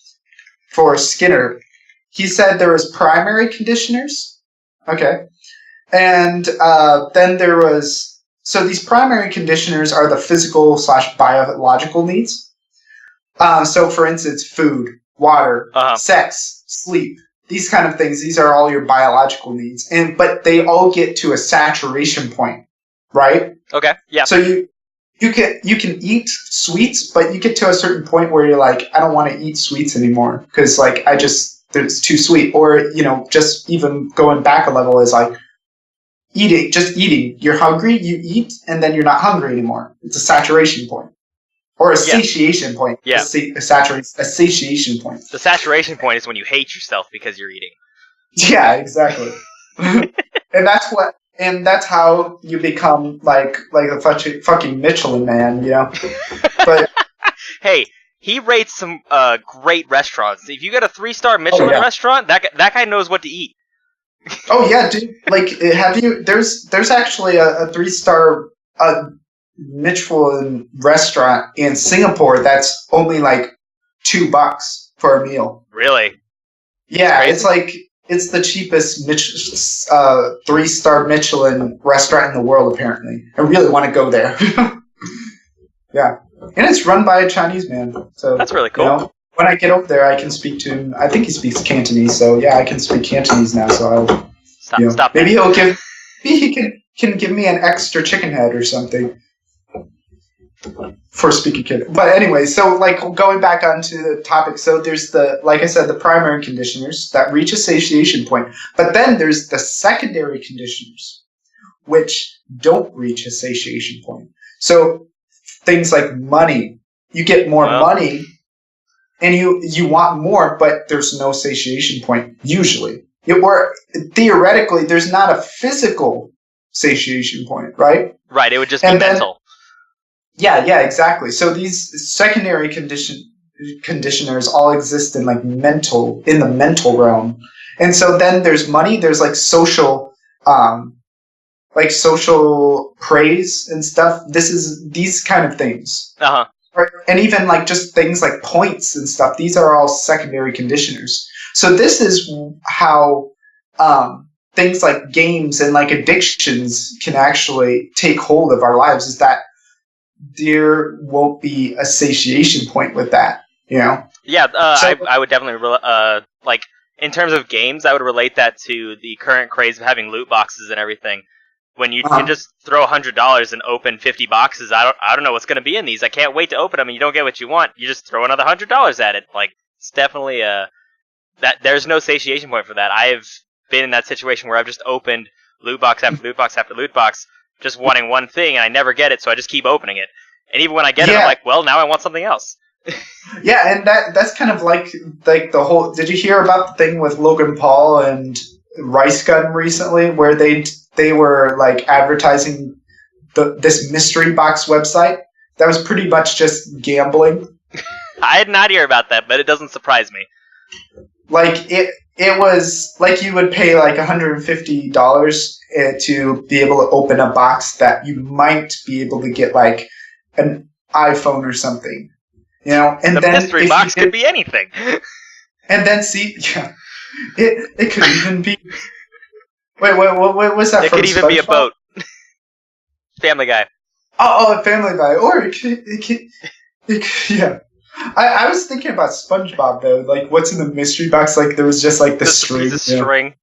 Speaker 1: for Skinner. He said there was primary conditioners. Okay. And then there was... So these primary conditioners are the physical / biological needs. So, for instance, food, water, sex, sleep, these kind of things. These are all your biological needs. But they all get to a saturation point, right?
Speaker 2: Okay, yeah.
Speaker 1: So you can eat sweets, but you get to a certain point where you're like, I don't want to eat sweets anymore, because like it's too sweet. Or, you know, just even going back a level is like eating. You're hungry, you eat, and then you're not hungry anymore. It's a saturation point. Or a satiation point.
Speaker 2: Yeah.
Speaker 1: A satiation point.
Speaker 2: The saturation point is when you hate yourself because you're eating.
Speaker 1: Yeah, exactly. And that's how you become like a fucking Michelin man, you know? But
Speaker 2: hey, he rates some great restaurants. If you get a 3-star Michelin restaurant, that guy knows what to eat.
Speaker 1: Oh yeah, dude. Like, have you? There's actually a 3-star Michelin restaurant in Singapore that's only like $2 for a meal.
Speaker 2: Really?
Speaker 1: Yeah, it's like it's the cheapest 3-star Michelin restaurant in the world. Apparently, I really want to go there. Yeah, and it's run by a Chinese man. So
Speaker 2: that's really cool.
Speaker 1: You know, when I get over there, I can speak to him. I think he speaks Cantonese, so yeah, I can speak Cantonese now. So I'll
Speaker 2: stop.
Speaker 1: Maybe he can give me an extra chicken head or something for speaking Cantonese. But anyway, so like going back onto the topic, so there's like I said, the primary conditioners that reach a satiation point, but then there's the secondary conditioners which don't reach a satiation point. So things like money, you get more money, and you want more, but there's no satiation point usually. Theoretically, there's not a physical satiation point, right?
Speaker 2: Right, it would just be mental.
Speaker 1: Yeah, exactly. So these secondary conditioners all exist in the mental realm. And so then there's money, there's like social praise and stuff. These kind of things.
Speaker 2: Uh-huh.
Speaker 1: Right? And even like just things like points and stuff. These are all secondary conditioners. So this is how things like games and like addictions can actually take hold of our lives, is that there won't be a satiation point with that, you know?
Speaker 2: Yeah, I would definitely, like, in terms of games, I would relate that to the current craze of having loot boxes and everything. When you can just throw $100 and open 50 boxes, I don't know what's going to be in these. I can't wait to open them, and you don't get what you want. You just throw another $100 at it. Like, it's definitely that there's no satiation point for that. I've been in that situation where I've just opened loot box after loot box after loot box, just wanting one thing, and I never get it, so I just keep opening it. And even when I get it, I'm like, well, now I want something else.
Speaker 1: Yeah, and that's kind of like the whole... Did you hear about the thing with Logan Paul and Rice Gun recently, where they were like advertising this mystery box website that was pretty much just gambling?
Speaker 2: I did not hear about that, but it doesn't surprise me.
Speaker 1: Like it was like you would pay like $150 to be able to open a box that you might be able to get like an iPhone or something. You know, and
Speaker 2: the
Speaker 1: then
Speaker 2: mystery box could be anything.
Speaker 1: And then see, yeah, it could even be. Wait, what was that?
Speaker 2: It
Speaker 1: from
Speaker 2: could even
Speaker 1: SpongeBob?
Speaker 2: be a boat. Family Guy.
Speaker 1: Oh, Family Guy, or it could, yeah. I was thinking about SpongeBob though, like what's in the mystery box? Like there was just like the string.
Speaker 2: Piece of string.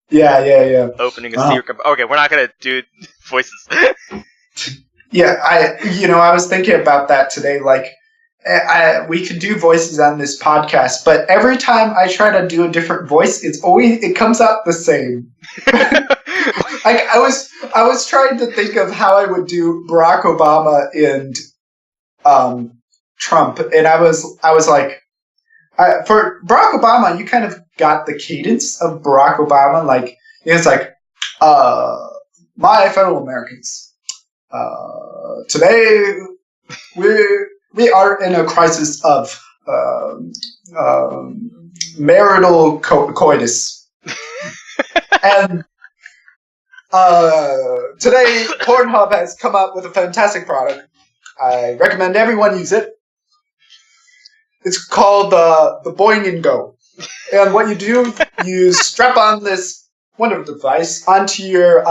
Speaker 1: Yeah.
Speaker 2: Opening a secret. Okay, we're not gonna do voices.
Speaker 1: Yeah, I was thinking about that today. Like, we could do voices on this podcast, but every time I try to do a different voice, it comes out the same. Like I was trying to think of how I would do Barack Obama and Trump, and I was like, for Barack Obama, you kind of got the cadence of Barack Obama. Like it's like, my fellow Americans, today we are in a crisis of marital coitus, and today Pornhub has come up with a fantastic product. I recommend everyone use it. It's called the Boing and Go. And what you do, you strap on this wonderful device onto your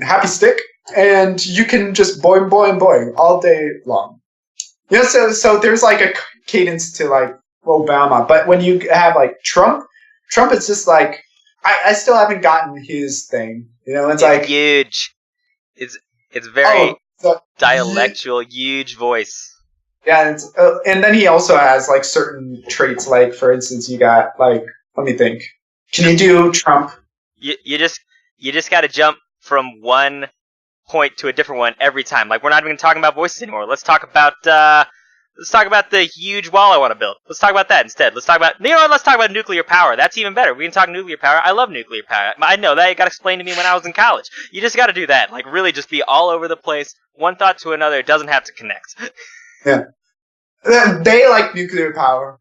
Speaker 1: happy stick, and you can just boing, boing, boing all day long. Yeah, so there's like a cadence to like Obama, but when you have like Trump is just like, I still haven't gotten his thing. You know, it's like
Speaker 2: huge. It's very dialectual, huge voice.
Speaker 1: Yeah, and then he also has like certain traits. Like for instance, you got like, let me think. Can you do Trump?
Speaker 2: You just got to jump from one point to a different one every time. Like we're not even talking about voices anymore. Let's talk about the huge wall I want to build. Let's talk about that instead. Let's talk about nuclear power. That's even better. We can talk nuclear power. I love nuclear power. I know that. It got explained to me when I was in college. You just got to do that. Like really, just be all over the place. One thought to another. It doesn't have to connect.
Speaker 1: Yeah. They like nuclear power.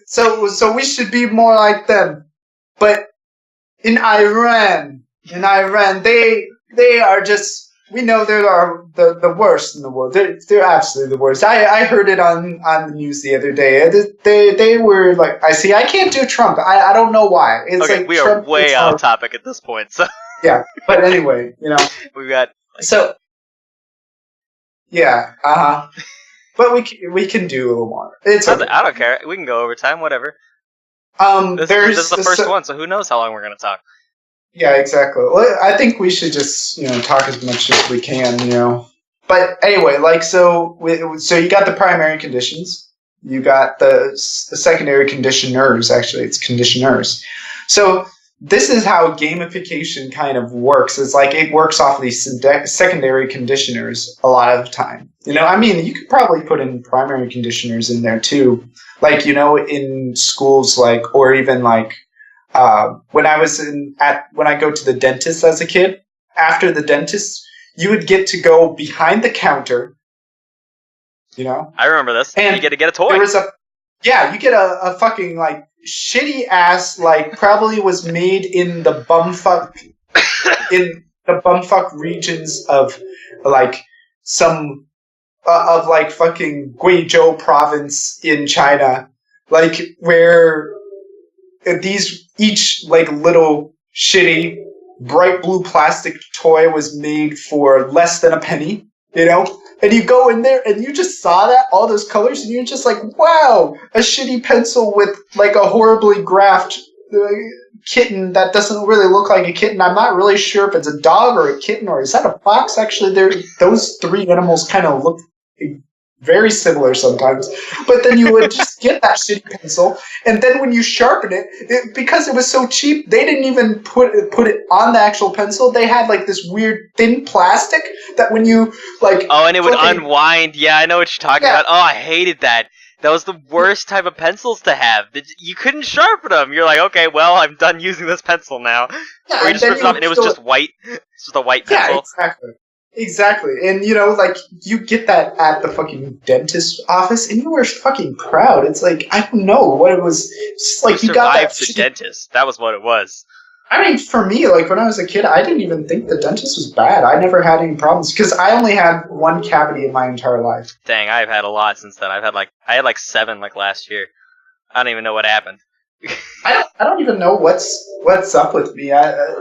Speaker 1: So we should be more like them. But in Iran, they are just, we know they are the worst in the world. They're absolutely the worst. I heard it on the news the other day. They were like, I can't do Trump. I don't know why. It's
Speaker 2: okay,
Speaker 1: like
Speaker 2: we are way off topic at this point. So
Speaker 1: yeah, but anyway,
Speaker 2: we've got
Speaker 1: yeah, but we can do a little more. It's okay.
Speaker 2: I don't care. We can go over time, whatever. This is the first one, so who knows how long we're going to talk.
Speaker 1: Yeah, exactly. Well, I think we should just, talk as much as we can, But anyway, like, so you got the primary conditions. You got the secondary conditioners, actually. It's conditioners. So this is how gamification kind of works. It's like it works off these secondary conditioners a lot of the time. I mean, you could probably put in primary conditioners in there too. Like, in schools, like, or even like, when I go to the dentist as a kid, after the dentist, you would get to go behind the counter,
Speaker 2: I remember this.
Speaker 1: And
Speaker 2: you get to get a toy.
Speaker 1: You get a fucking, like, shitty ass, like, probably was made in the bumfuck regions of, like, some, of, like, fucking Guizhou province in China, like, where each, like, little shitty bright blue plastic toy was made for less than a penny, And you go in there and you just saw that, all those colors, and you're just like, wow, a shitty pencil with like a horribly graphed kitten that doesn't really look like a kitten. I'm not really sure if it's a dog or a kitten or is that a fox? Actually, those three animals kind of look very similar sometimes. But then you would just get that shitty pencil, and then when you sharpen it, because it was so cheap, they didn't even put it on the actual pencil. They had like this weird thin plastic that when you like...
Speaker 2: Oh, and it would unwind. Yeah, I know what you're talking about. Oh, I hated that. That was the worst type of pencils to have. You couldn't sharpen them. You're like, okay, well, I'm done using this pencil now.
Speaker 1: Yeah,
Speaker 2: or you just ripped it off, and it was just white. It's just a white pencil.
Speaker 1: Yeah, Exactly. And, like, you get that at the fucking dentist office, and you were fucking proud. It's like, I don't know what it was. It's just like
Speaker 2: you got that the dentist. That was what it was.
Speaker 1: I mean, for me, like, when I was a kid, I didn't even think the dentist was bad. I never had any problems, because I only had one cavity in my entire life.
Speaker 2: Dang, I've had a lot since then. I had like 7, like, last year. I don't even know what happened.
Speaker 1: I don't even know what's up with me.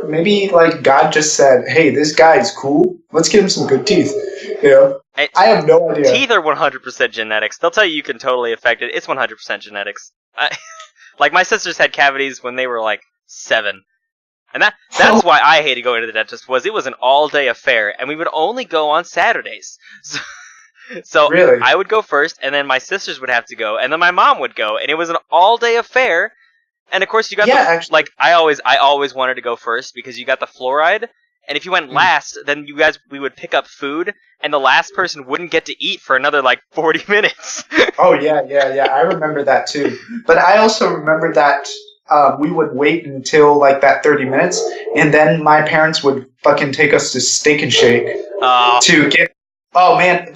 Speaker 1: Maybe, like, God just said, hey, this guy's cool. Let's give him some good teeth. You know? I have no idea.
Speaker 2: Teeth are 100% genetics. They'll tell you can totally affect it. It's 100% genetics. Like, my sisters had cavities when they were, like, 7. And that's why I hated going to the dentist, was it was an all-day affair, and we would only go on Saturdays. So
Speaker 1: really?
Speaker 2: I would go first, and then my sisters would have to go, and then my mom would go, and it was an all-day affair. And of course, you got like, I always wanted to go first because you got the fluoride, and if you went last, then we would pick up food, and the last person wouldn't get to eat for another, like, 40 minutes.
Speaker 1: Oh, yeah, I remember that, too. But I also remember that we would wait until, like, that 30 minutes, and then my parents would fucking take us to Steak and Shake to get... Oh, man,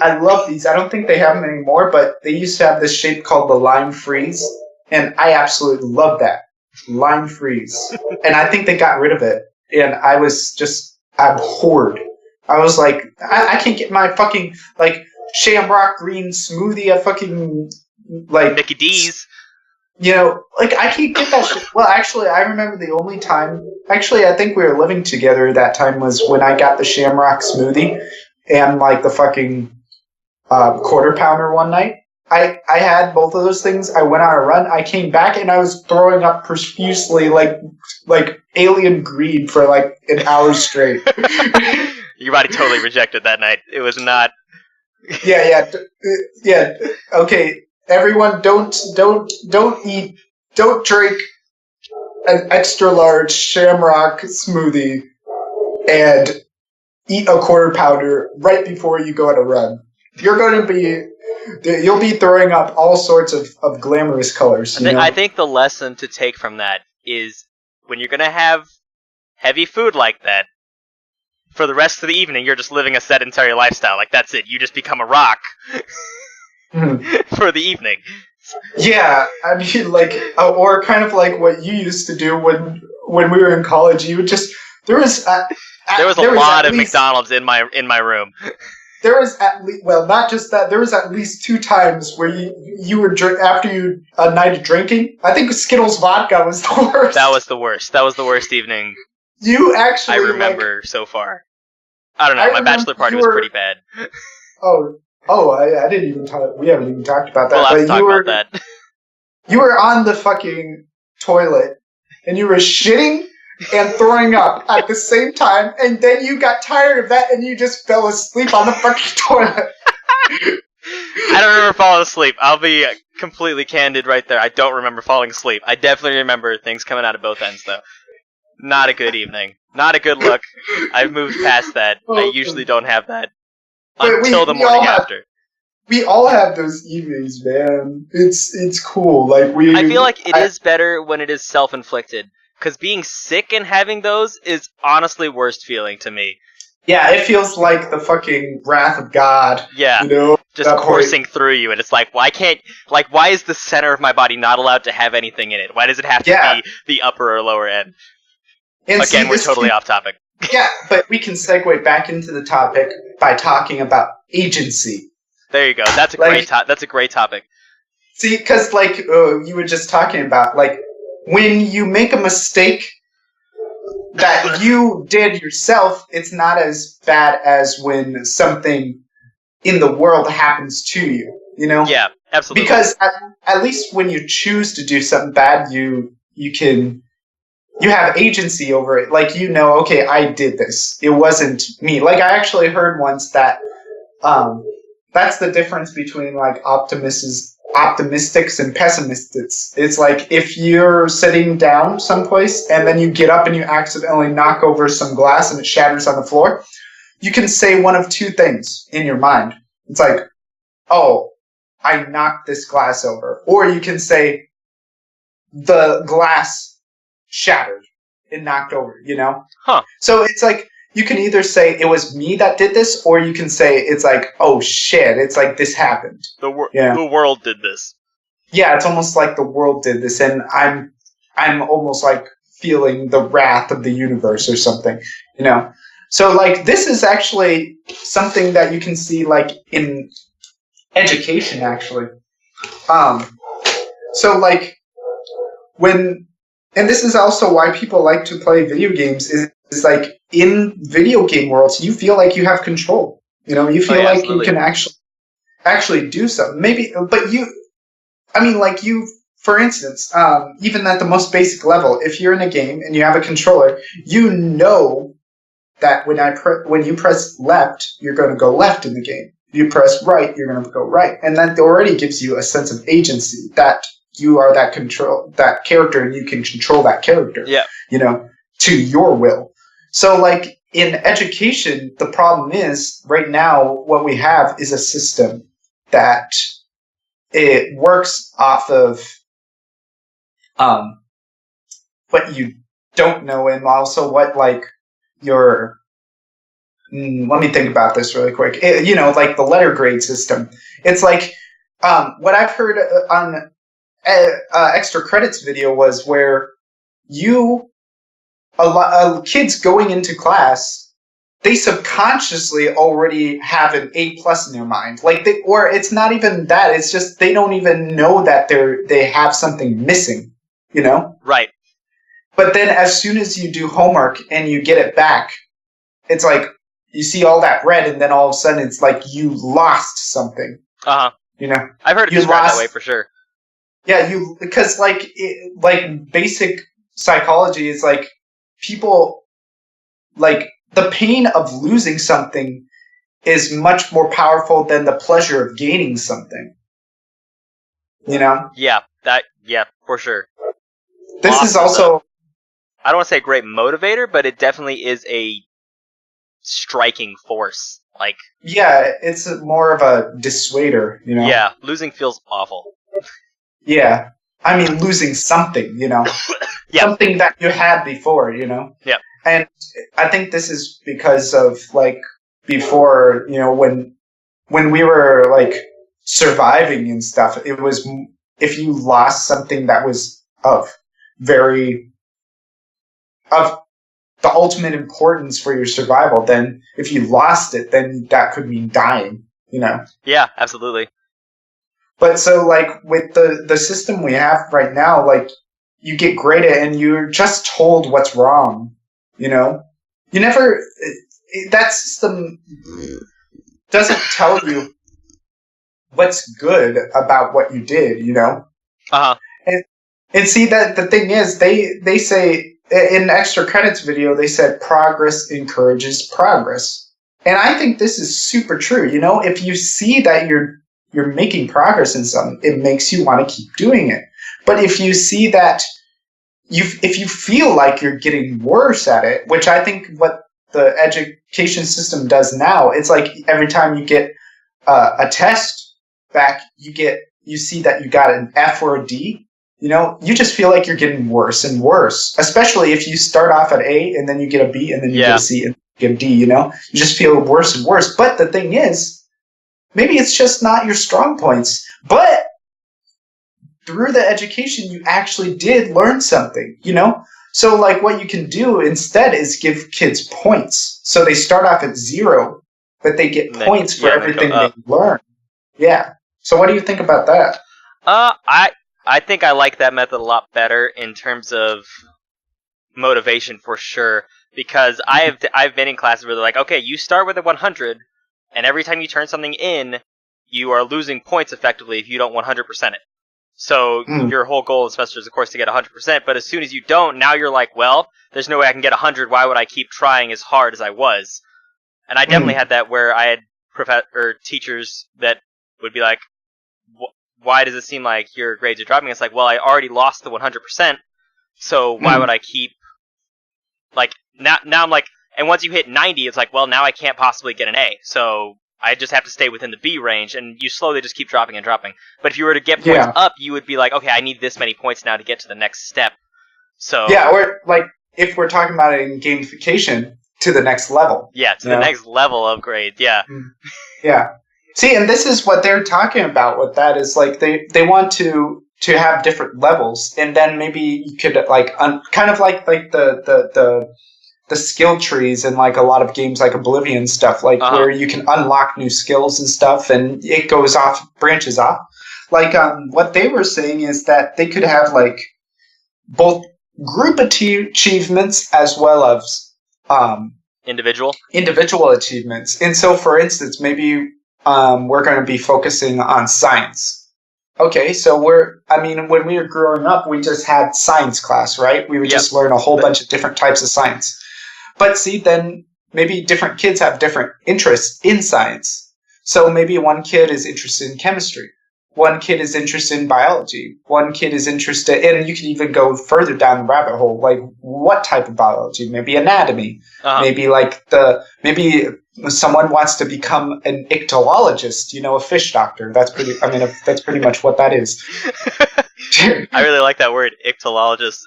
Speaker 1: I love these. I don't think they have them anymore, but they used to have this shape called the lime freeze, and I absolutely love that. Lime freeze. And I think they got rid of it, and I was just abhorred. I was like, I can't get my fucking, like, shamrock green smoothie at fucking, like...
Speaker 2: Mickey D's.
Speaker 1: You know, like, I can't get that shit. Well, actually, I remember the only time... Actually, I think we were living together that time was when I got the shamrock smoothie and, like, the fucking quarter pounder one night. I had both of those things. I went on a run. I came back, and I was throwing up profusely, like alien greed for, like, an hour straight.
Speaker 2: Your body totally rejected that night. It was not...
Speaker 1: Yeah. Okay, everyone, don't eat, don't drink an extra large shamrock smoothie and eat a quarter pounder right before you go on a run. You'll be throwing up all sorts of glamorous colors.
Speaker 2: I think the lesson to take from that is when you're gonna have heavy food like that, for the rest of the evening, you're just living a sedentary lifestyle. Like, that's it. You just become a rock for the evening.
Speaker 1: Yeah, I mean, like, or kind of like what you used to do when we were in college. You would just there was a
Speaker 2: lot of McDonald's in my room.
Speaker 1: There was at least, well, not just that. There was at least 2 times where you were after a night of drinking. I think Skittles vodka was the worst.
Speaker 2: That was the worst. That was the worst evening.
Speaker 1: You actually,
Speaker 2: I remember so far. I don't know. My bachelor party was pretty bad.
Speaker 1: I didn't even talk. We haven't even talked about that.
Speaker 2: We'll have to talk about that.
Speaker 1: You were on the fucking toilet, and you were shitting and throwing up at the same time, and then you got tired of that, and you just fell asleep on the fucking toilet.
Speaker 2: I don't remember falling asleep. I'll be completely candid right there. I don't remember falling asleep. I definitely remember things coming out of both ends, though. Not a good evening. Not a good look. I've moved past that. I usually don't have that until the morning after.
Speaker 1: We all have those evenings, man. It's cool. Like I
Speaker 2: feel like it is better when it is self-inflicted, because being sick and having those is honestly worst feeling to me.
Speaker 1: Yeah, it feels like the fucking wrath of God.
Speaker 2: Yeah,
Speaker 1: you know,
Speaker 2: just coursing through you, and it's like, why is the center of my body not allowed to have anything in it? Why does it have to be the upper or lower end? And again, we're totally off topic.
Speaker 1: Yeah, but we can segue back into the topic by talking about agency.
Speaker 2: There you go. That's a great topic.
Speaker 1: See, because you were just talking about, like, when you make a mistake that you did yourself, it's not as bad as when something in the world happens to you. You know?
Speaker 2: Yeah, absolutely.
Speaker 1: Because at least when you choose to do something bad, you have agency over it. Like, you know, okay, I did this. It wasn't me. Like, I actually heard once that that's the difference between, like, optimistics and pessimists. It's like, if you're sitting down someplace and then you get up and you accidentally knock over some glass and it shatters on the floor, you can say one of 2 things in your mind. It's like, oh, I knocked this glass over. Or you can say, the glass shattered and knocked over, you know?
Speaker 2: Huh.
Speaker 1: So it's like, you can either say it was me that did this, or you can say it's like, oh shit, it's like this happened.
Speaker 2: The world did this.
Speaker 1: Yeah, it's almost like the world did this, and I'm almost like feeling the wrath of the universe or something, you know. So like this is actually something that you can see like in education actually. So like when, and this is also why people like to play video games is like in video game worlds you feel like you have control. You know, you feel like absolutely. You can actually do something. Maybe, but you, for instance, even at the most basic level, if you're in a game and you have a controller, you know that when you press left, you're going to go left in the game. If you press right, you're going to go right. And that already gives you a sense of agency that you are that character and you can control that character, you know, to your will. So like in education, the problem is right now what we have is a system that it works off of what you don't know and also what like your let me think about this really quick. You know, like the letter grade system. It's like what I've heard on extra credits video was where kids going into class, they subconsciously already have an A+ in their mind. Like or it's not even that. It's just they don't even know that they have something missing. You know?
Speaker 2: Right.
Speaker 1: But then as soon as you do homework and you get it back, it's like you see all that red, and then all of a sudden it's like you lost something. You know,
Speaker 2: I've heard it described that way for sure.
Speaker 1: Yeah, because like basic psychology is like people like the pain of losing something is much more powerful than the pleasure of gaining something. You know?
Speaker 2: Yeah, for sure.
Speaker 1: This is also
Speaker 2: I don't want to say a great motivator, but it definitely is a striking force. Like, yeah,
Speaker 1: it's more of a dissuader, you know?
Speaker 2: Yeah, losing feels awful.
Speaker 1: Yeah. I mean, losing something, you know? Something that you had before, you know?
Speaker 2: Yeah.
Speaker 1: And I think this is because of, like, before, you know, when we were, like, surviving and stuff, it was, if you lost something that was of the ultimate importance for your survival, then if you lost it, then that could mean dying, you know?
Speaker 2: Yeah, absolutely.
Speaker 1: But so, like, with the system we have right now, like, you get graded and you're just told what's wrong, you know? You never... that system doesn't tell you what's good about what you did, you know?
Speaker 2: Uh-huh.
Speaker 1: And see, that the thing is, they say... in extra credits video, they said progress encourages progress. And I think this is super true. You know, if you see that you're making progress in something, it makes you want to keep doing it. But if you see that if you feel like you're getting worse at it, which I think what the education system does now, it's like every time you get a test back, you see that you got an F or a D. You know, you just feel like you're getting worse and worse, especially if you start off at A and then you get a B and then you get a C and you get a D, you know? You just feel worse and worse. But the thing is, maybe it's just not your strong points. But through the education, you actually did learn something, you know? So, like, what you can do instead is give kids points. So they start off at 0, but they get points for everything they learn. Yeah. So what do you think about that?
Speaker 2: I think I like that method a lot better in terms of motivation for sure, because I've been in classes where they're like, okay, you start with a 100, and every time you turn something in, you are losing points effectively if you don't 100% it. So your whole goal as a semester is, of course, to get 100%, but as soon as you don't, now you're like, well, there's no way I can get 100, why would I keep trying as hard as I was? And I definitely had that where I had teachers that would be like, why does it seem like your grades are dropping? It's like, well, I already lost the 100%, so why would I keep, like, now I'm like, and once you hit 90, it's like, well, now I can't possibly get an A, so I just have to stay within the B range, and you slowly just keep dropping and dropping. But if you were to get points up, you would be like, okay, I need this many points now to get to the next step. So
Speaker 1: yeah, or, like, if we're talking about it in gamification, to the next level.
Speaker 2: Yeah, to the next level of grade, yeah.
Speaker 1: Yeah. See, and this is what they're talking about with that, is like they want to to have different levels, and then maybe you could like kind of like the skill trees in like a lot of games like Oblivion stuff, like where you can unlock new skills and stuff, and it goes off, branches off. Like what they were saying is that they could have like both group achievements as well as
Speaker 2: individual
Speaker 1: achievements. And so, for instance, maybe we're going to be focusing on science. Okay, so when we were growing up, we just had science class, right? We would just learn a whole bunch of different types of science. But see, then maybe different kids have different interests in science. So maybe one kid is interested in chemistry. One kid is interested in biology. One kid is interested, and you can even go further down the rabbit hole. Like, what type of biology? Maybe anatomy. Maybe maybe someone wants to become an ichthyologist. A fish doctor. That's pretty much what that is.
Speaker 2: I really like that word, ichthyologist.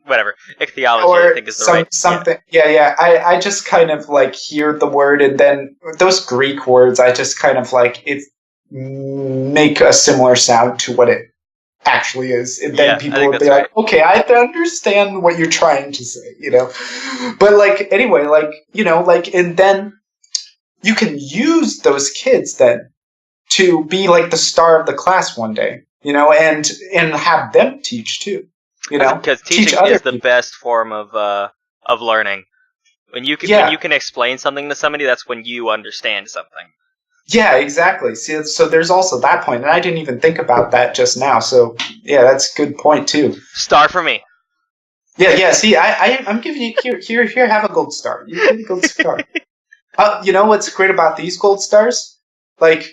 Speaker 2: Whatever. Ichthyology,
Speaker 1: or
Speaker 2: I think is the right...
Speaker 1: something. Yeah. I just kind of like hear the word, and then those Greek words, I just kind of like it make a similar sound to what it actually is, and then people will be like, okay, I understand what you're trying to say, but like anyway, like and then you can use those kids then to be like the star of the class one day, and have them teach too,
Speaker 2: because teaching is the best form of learning. When you can explain something to somebody, that's when you understand something.
Speaker 1: Yeah, exactly. See, so there's also that point, and I didn't even think about that just now. So, yeah, that's a good point too.
Speaker 2: Star for me.
Speaker 1: Yeah. See, I'm giving you here. Have a gold star. You get a gold star. You know what's great about these gold stars? Like,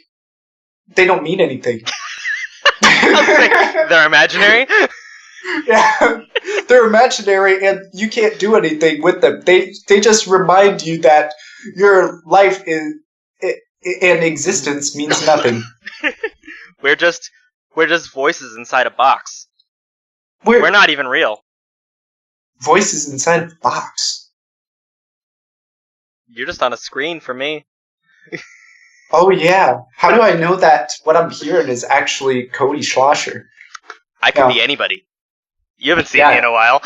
Speaker 1: they don't mean anything.
Speaker 2: They're imaginary.
Speaker 1: Yeah, they're imaginary, and you can't do anything with them. They just remind you that your life and existence means nothing.
Speaker 2: We're just voices inside a box. We're not even real.
Speaker 1: Voices inside a box.
Speaker 2: You're just on a screen for me.
Speaker 1: Oh yeah. How do I know that what I'm hearing is actually Cody Schlosser?
Speaker 2: I could be anybody. You haven't seen me in a while.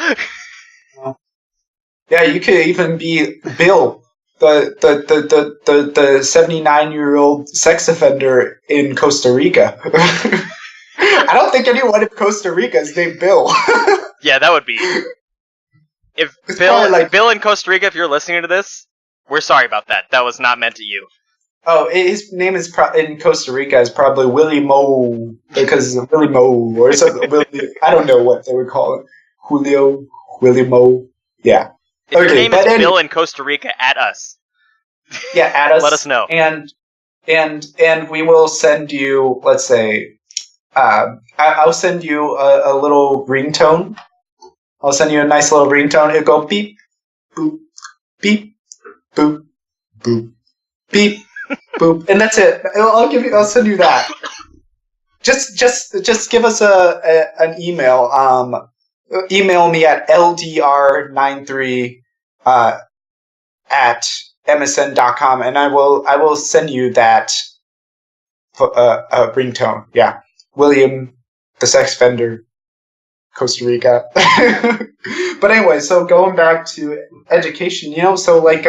Speaker 1: Yeah, you could even be Bill. The 79-year-old sex offender in Costa Rica. I don't think anyone in Costa Rica is named Bill.
Speaker 2: Yeah, that would be. If Bill in Costa Rica, if you're listening to this, we're sorry about that. That was not meant to you.
Speaker 1: Oh, his name is in Costa Rica is probably Willie Mo, because Willie Mo or something. I don't know what they would call it. Julio, Willie Mo. Yeah.
Speaker 2: If your name is Bill in Costa Rica, at us.
Speaker 1: Yeah, at us.
Speaker 2: Let us know.
Speaker 1: And we will send you, let's say, I'll send you a little ringtone. I'll send you a nice little ringtone. It'll go beep, boop, beep, boop, boop, beep, boop, and that's it. I'll send you that. Just give us an email. Email me at ldr93 at msn.com, and I will send you that ringtone. Yeah, William, the sex offender, Costa Rica. But anyway, so going back to education, so like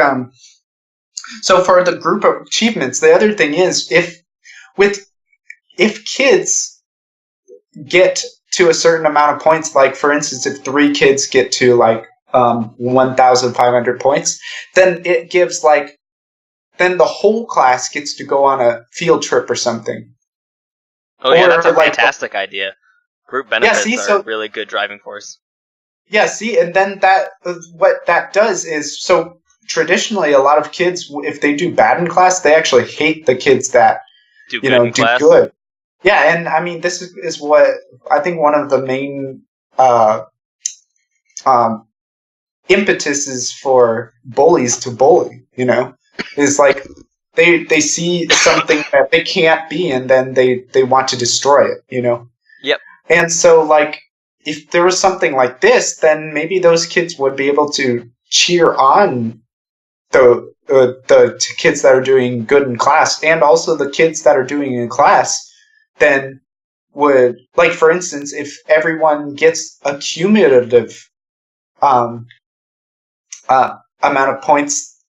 Speaker 1: so for the group of achievements, the other thing is if kids get to a certain amount of points, like for instance, if 3 kids get to like 1,500 points, then it gives then the whole class gets to go on a field trip or something.
Speaker 2: Oh yeah, that's a fantastic idea. Group benefits are a really good driving force.
Speaker 1: Yeah, see, and then what that does is, so traditionally a lot of kids, if they do bad in class, they actually hate the kids that do good. Yeah, and I mean, this is what I think one of the main impetus is for bullies to bully, is like they see something that they can't be, and then they want to destroy it,
Speaker 2: Yep.
Speaker 1: And so, like, if there was something like this, then maybe those kids would be able to cheer on the kids that are doing good in class, and also the kids that are doing in class then would, like, for instance, if everyone gets a cumulative amount of points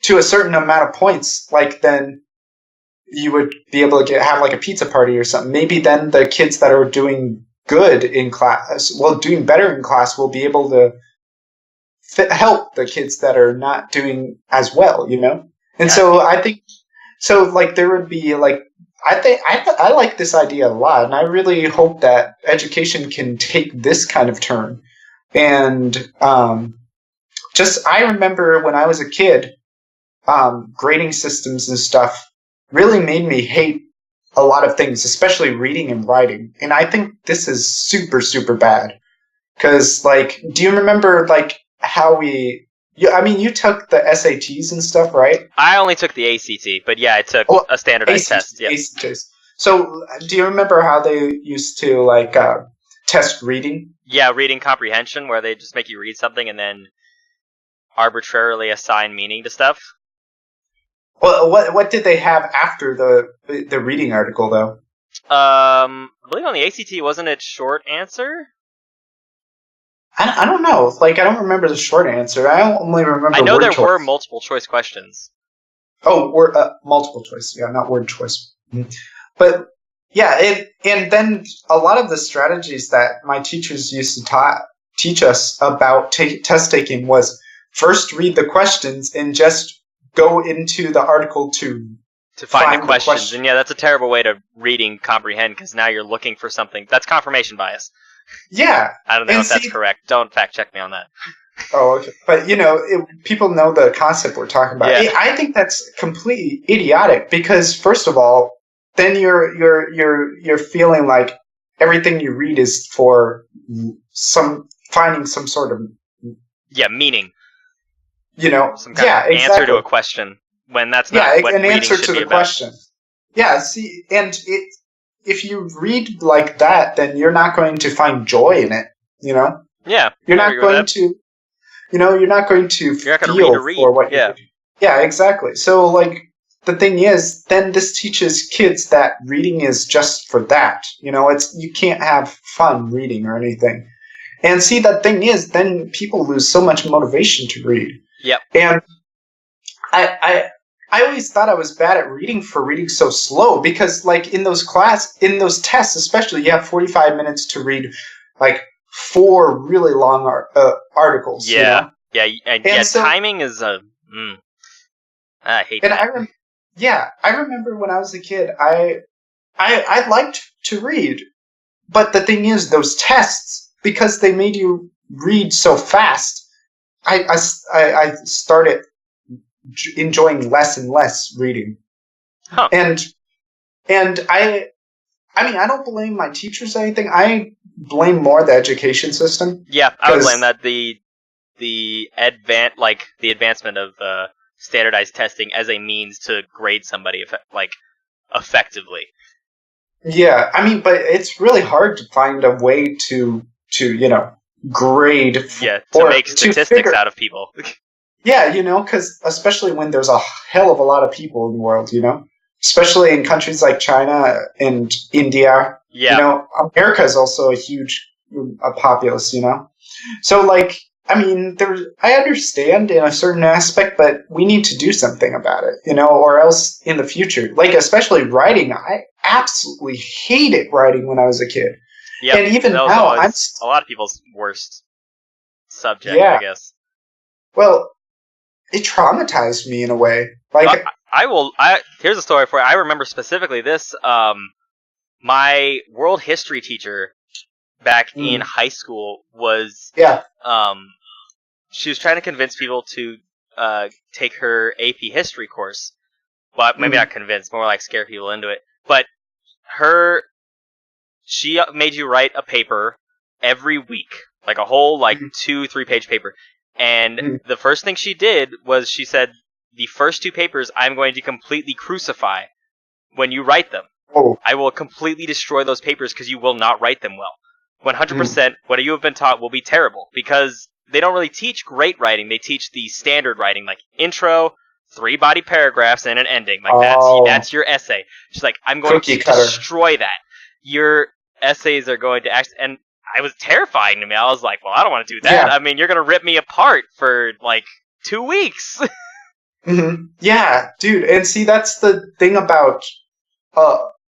Speaker 1: to a certain amount of points, like, then you would be able to have like a pizza party or something. Maybe then the kids that are doing good in class, doing better in class, will be able to help the kids that are not doing as well, you know? And so I think, so like there would be like, I like this idea a lot, and I really hope that education can take this kind of turn. And I remember when I was a kid, grading systems and stuff really made me hate a lot of things, especially reading and writing. And I think this is super, super bad. Because, like, do you remember, like, how you took the SATs and stuff, right?
Speaker 2: I only took the ACT, but yeah, I took a standardized test. Yeah.
Speaker 1: ACTs. So, do you remember how they used to, like, test reading?
Speaker 2: Yeah, reading comprehension, where they just make you read something and then arbitrarily assign meaning to stuff.
Speaker 1: Well, what did they have after the reading article, though?
Speaker 2: I believe on the ACT, wasn't it short answer?
Speaker 1: I don't know. Like, I don't remember the short answer. I only remember
Speaker 2: I know
Speaker 1: word
Speaker 2: there
Speaker 1: choice.
Speaker 2: were multiple choice questions.
Speaker 1: Oh, multiple choice. Yeah, not word choice. Mm-hmm. But, yeah, and then a lot of the strategies that my teachers used to teach us about test taking was first read the questions and just go into the article to find the questions.
Speaker 2: And yeah, that's a terrible way to reading comprehend, because now you're looking for something. That's confirmation bias.
Speaker 1: Yeah.
Speaker 2: I don't know if that's correct. Don't fact check me on that.
Speaker 1: Oh, okay. But, you know, people know the concept we're talking about. Yeah. I think that's completely idiotic because, first of all, then you're feeling like everything you read is for finding some sort of
Speaker 2: meaning.
Speaker 1: You know,
Speaker 2: some kind of answer to a question when that's not what
Speaker 1: an
Speaker 2: reading
Speaker 1: answer
Speaker 2: should
Speaker 1: to
Speaker 2: be
Speaker 1: the
Speaker 2: about.
Speaker 1: question. Yeah, see, and if you read like that, then you're not going to find joy in it. You know.
Speaker 2: Yeah.
Speaker 1: You're not going to. You know, you're not going to feel for what you're reading. Yeah, exactly. So, like, the thing is, then this teaches kids that reading is just for that. You know, you can't have fun reading or anything. And see, the thing is, then people lose so much motivation to read.
Speaker 2: Yep.
Speaker 1: And I always thought I was bad at reading for reading so slow because, like, in those tests especially, you have 45 minutes to read, like, 4 really long articles.
Speaker 2: Yeah.
Speaker 1: You know?
Speaker 2: Yeah. So, timing is I hate that.
Speaker 1: I remember when I was a kid, I liked to read, but the thing is, those tests, because they made you read so fast, I started enjoying less and less reading.
Speaker 2: Huh.
Speaker 1: And I mean, I don't blame my teachers or anything. I blame more the education system.
Speaker 2: Yeah, I would blame that the advancement of standardized testing as a means to grade somebody effectively.
Speaker 1: Yeah, I mean, but it's really hard to find a way to grade.
Speaker 2: To make statistics out of people.
Speaker 1: Yeah, you know, because especially when there's a hell of a lot of people in the world, you know, especially in countries like China and India.
Speaker 2: Yeah.
Speaker 1: You know, America is also a huge populace, you know. So, like, I mean, I understand in a certain aspect, but we need to do something about it, you know, or else in the future, like, especially writing, I absolutely hated writing when I was a kid.
Speaker 2: Yeah,
Speaker 1: and even now,
Speaker 2: a lot of people's worst subject, I guess.
Speaker 1: Well, it traumatized me in a way. Like,
Speaker 2: here's a story for you. I remember specifically this. My world history teacher back in high school was she was trying to convince people to take her AP history course. Well, maybe not convince, more like scare people into it. But she made you write a paper every week, like a whole 2-3 page paper. And the first thing she did was she said, the first 2 papers I'm going to completely crucify when you write them.
Speaker 1: Oh.
Speaker 2: I will completely destroy those papers because you will not write them well. 100% what you have been taught will be terrible because they don't really teach great writing. They teach the standard writing, like intro, 3 body paragraphs, and an ending. Like that's your essay. She's like, I'm going to destroy that. essays are going to actually, and it was terrifying to me. I was like, well, I don't want to do that.
Speaker 1: Yeah.
Speaker 2: I mean, you're going to rip me apart for like 2 weeks.
Speaker 1: Mm-hmm. Yeah, dude. And see, that's the thing about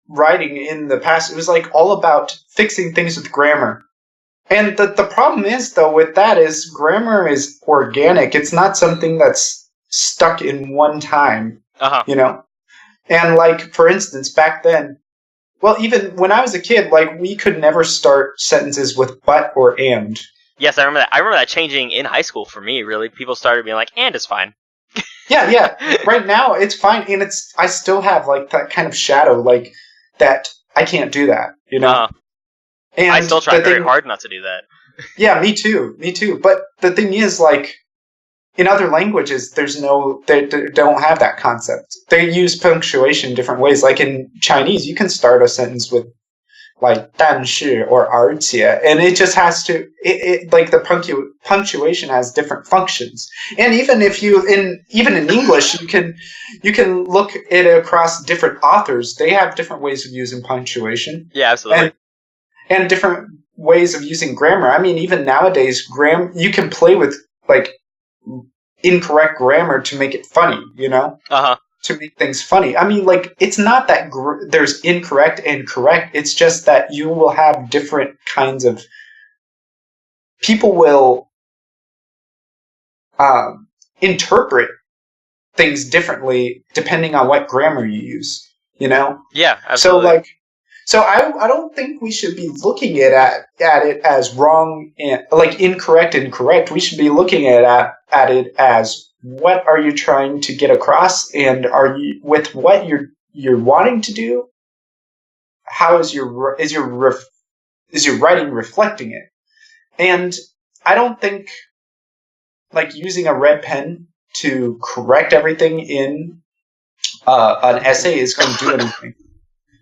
Speaker 1: writing in the past. It was like all about fixing things with grammar. And the problem is, though, with that is grammar is organic. It's not something that's stuck in one time, you know? And, like, for instance, back then, well, even when I was a kid, like, we could never start sentences with but or and.
Speaker 2: Yes, I remember that. I remember that changing in high school for me, really. People started being like, and is fine.
Speaker 1: Yeah. Right now, it's fine. And I still have, like, that kind of shadow, like, that I can't do that, you know?
Speaker 2: And I still try very hard not to do that.
Speaker 1: Yeah, me too. But the thing is, like, in other languages, they don't have that concept. They use punctuation different ways. Like in Chinese, you can start a sentence with, like, 但是 or 而且, and it just has to, like, the punctuation has different functions. And even in English, you can look at it across different authors. They have different ways of using punctuation.
Speaker 2: Yeah, absolutely.
Speaker 1: And different ways of using grammar. I mean, even nowadays, you can play with, like, incorrect grammar to make it funny, you know? To make things funny. I mean, like, it's not that there's incorrect and correct. It's just that you will have different kinds of... People will interpret things differently depending on what grammar you use, you know?
Speaker 2: Yeah, absolutely.
Speaker 1: So I don't think we should be looking at it as wrong and, like, incorrect and correct. We should be looking at it as, what are you trying to get across, and are you, with what you're wanting to do, how is your writing reflecting it? And I don't think, like, using a red pen to correct everything in an essay is going to do anything.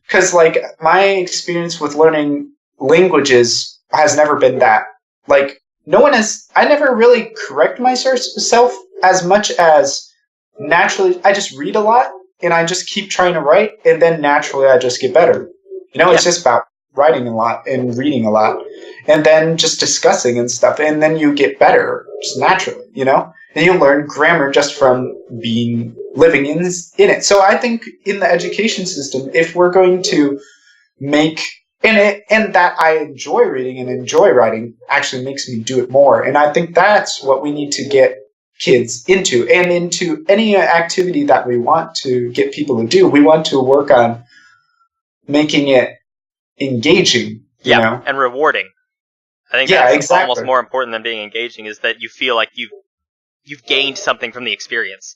Speaker 1: Because, like, my experience with learning languages has never been that. Like, I never really correct myself as much as naturally. I just read a lot, and I just keep trying to write, and then naturally I just get better. You know, It's just about writing a lot and reading a lot, and then just discussing and stuff, and then you get better just naturally, you know? And you learn grammar just from living in it. So I think in the education system, if we're going to make... And that I enjoy reading and enjoy writing actually makes me do it more. And I think that's what we need to get kids into. And into any activity that we want to get people to do, we want to work on making it engaging, you know?
Speaker 2: And rewarding. I think that's almost more important than being engaging, is that you feel like you've gained something from the experience.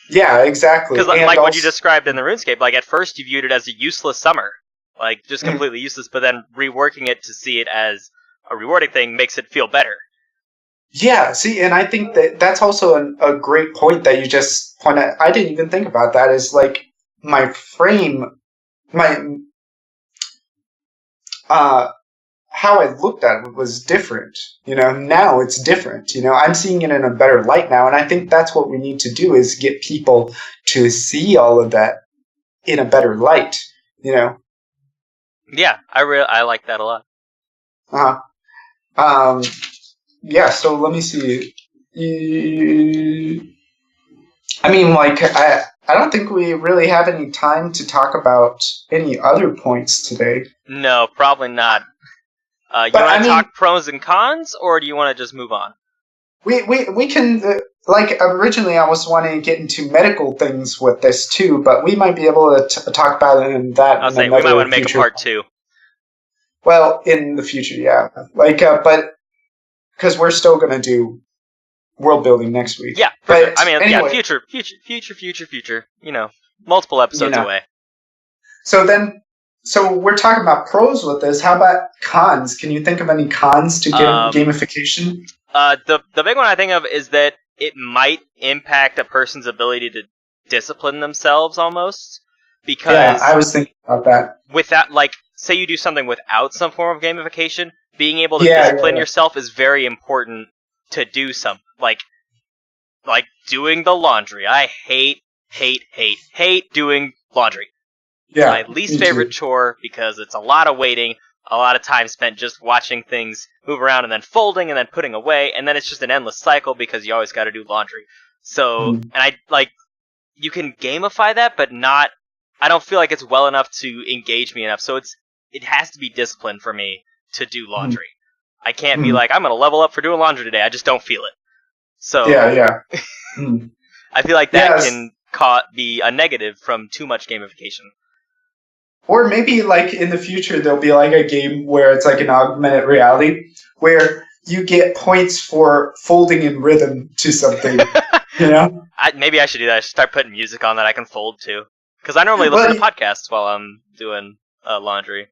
Speaker 1: Yeah, exactly.
Speaker 2: Because like what you described in the RuneScape, like, at first you viewed it as a useless summer. Like, just completely useless, but then reworking it to see it as a rewarding thing makes it feel better.
Speaker 1: Yeah, see, and I think that's also a great point that you just pointed out. I didn't even think about that, is, like, how I looked at it was different. You know, now it's different. You know, I'm seeing it in a better light now, and I think that's what we need to do, is get people to see all of that in a better light, you know?
Speaker 2: Yeah, I like that a lot.
Speaker 1: Yeah, so let me see. I mean, like, I don't think we really have any time to talk about any other points today.
Speaker 2: No, probably not. You want to talk pros and cons, or do you want to just move on?
Speaker 1: We can, like, originally I was wanting to get into medical things with this too, but we might be able to talk about it in that.
Speaker 2: I'll say we might want to make a part 2.
Speaker 1: Well, in the future, yeah. Like, but because we're still going to do world building next week.
Speaker 2: Yeah,
Speaker 1: but
Speaker 2: I mean,
Speaker 1: anyway,
Speaker 2: future. You know, multiple episodes away.
Speaker 1: So we're talking about pros with this. How about cons? Can you think of any cons to gamification?
Speaker 2: The big one I think of is that it might impact a person's ability to discipline themselves almost. Because
Speaker 1: yeah, I was thinking about that.
Speaker 2: Without, like, say you do something without some form of gamification, being able to discipline yourself is very important to do something. Like doing the laundry. I hate doing laundry.
Speaker 1: Yeah,
Speaker 2: my least favorite chore because it's a lot of waiting, a lot of time spent just watching things move around and then folding and then putting away, and then it's just an endless cycle because you always got to do laundry. So, and I like, you can gamify that, but not, I don't feel like it's well enough to engage me enough. So it has to be discipline for me to do laundry. I can't be like, I'm going to level up for doing laundry today. I just don't feel it. So, I feel like that can be a negative from too much gamification.
Speaker 1: Or maybe, like, in the future, there'll be, like, a game where it's, like, an augmented reality, where you get points for folding in rhythm to something, you know?
Speaker 2: Maybe I should do that. I should start putting music on that I can fold to. Because I normally listen to podcasts while I'm doing laundry.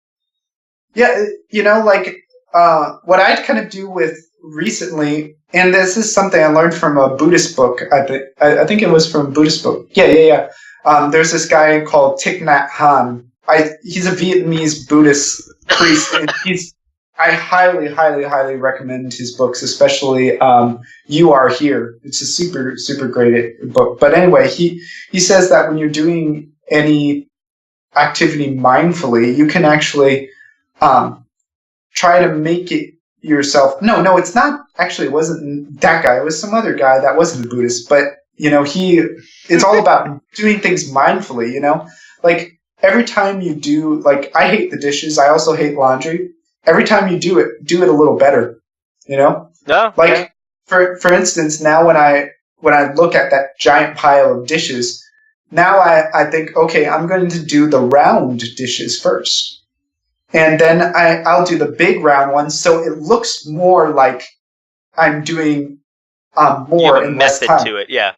Speaker 1: Yeah, you know, like, what I'd kind of do with recently, and this is something I learned from a Buddhist book, I think it was from a Buddhist book. Yeah. There's this guy called Thich Nhat Hanh. He's a Vietnamese Buddhist priest, and I highly, highly, highly recommend his books, especially You Are Here. It's a super, super great book. But anyway, he says that when you're doing any activity mindfully, you can actually try to make it yourself. No, it's not. Actually, it wasn't that guy. It was some other guy that wasn't a Buddhist. But, you know, it's all about doing things mindfully, you know? Like, every time you do, like, I hate the dishes. I also hate laundry. Every time you do it a little better, you know?
Speaker 2: No.
Speaker 1: Like, for instance, now when I look at that giant pile of dishes, now I think, okay, I'm going to do the round dishes first. And then I'll do the big round ones, so it looks more like I'm doing more in less time.
Speaker 2: To it, yeah.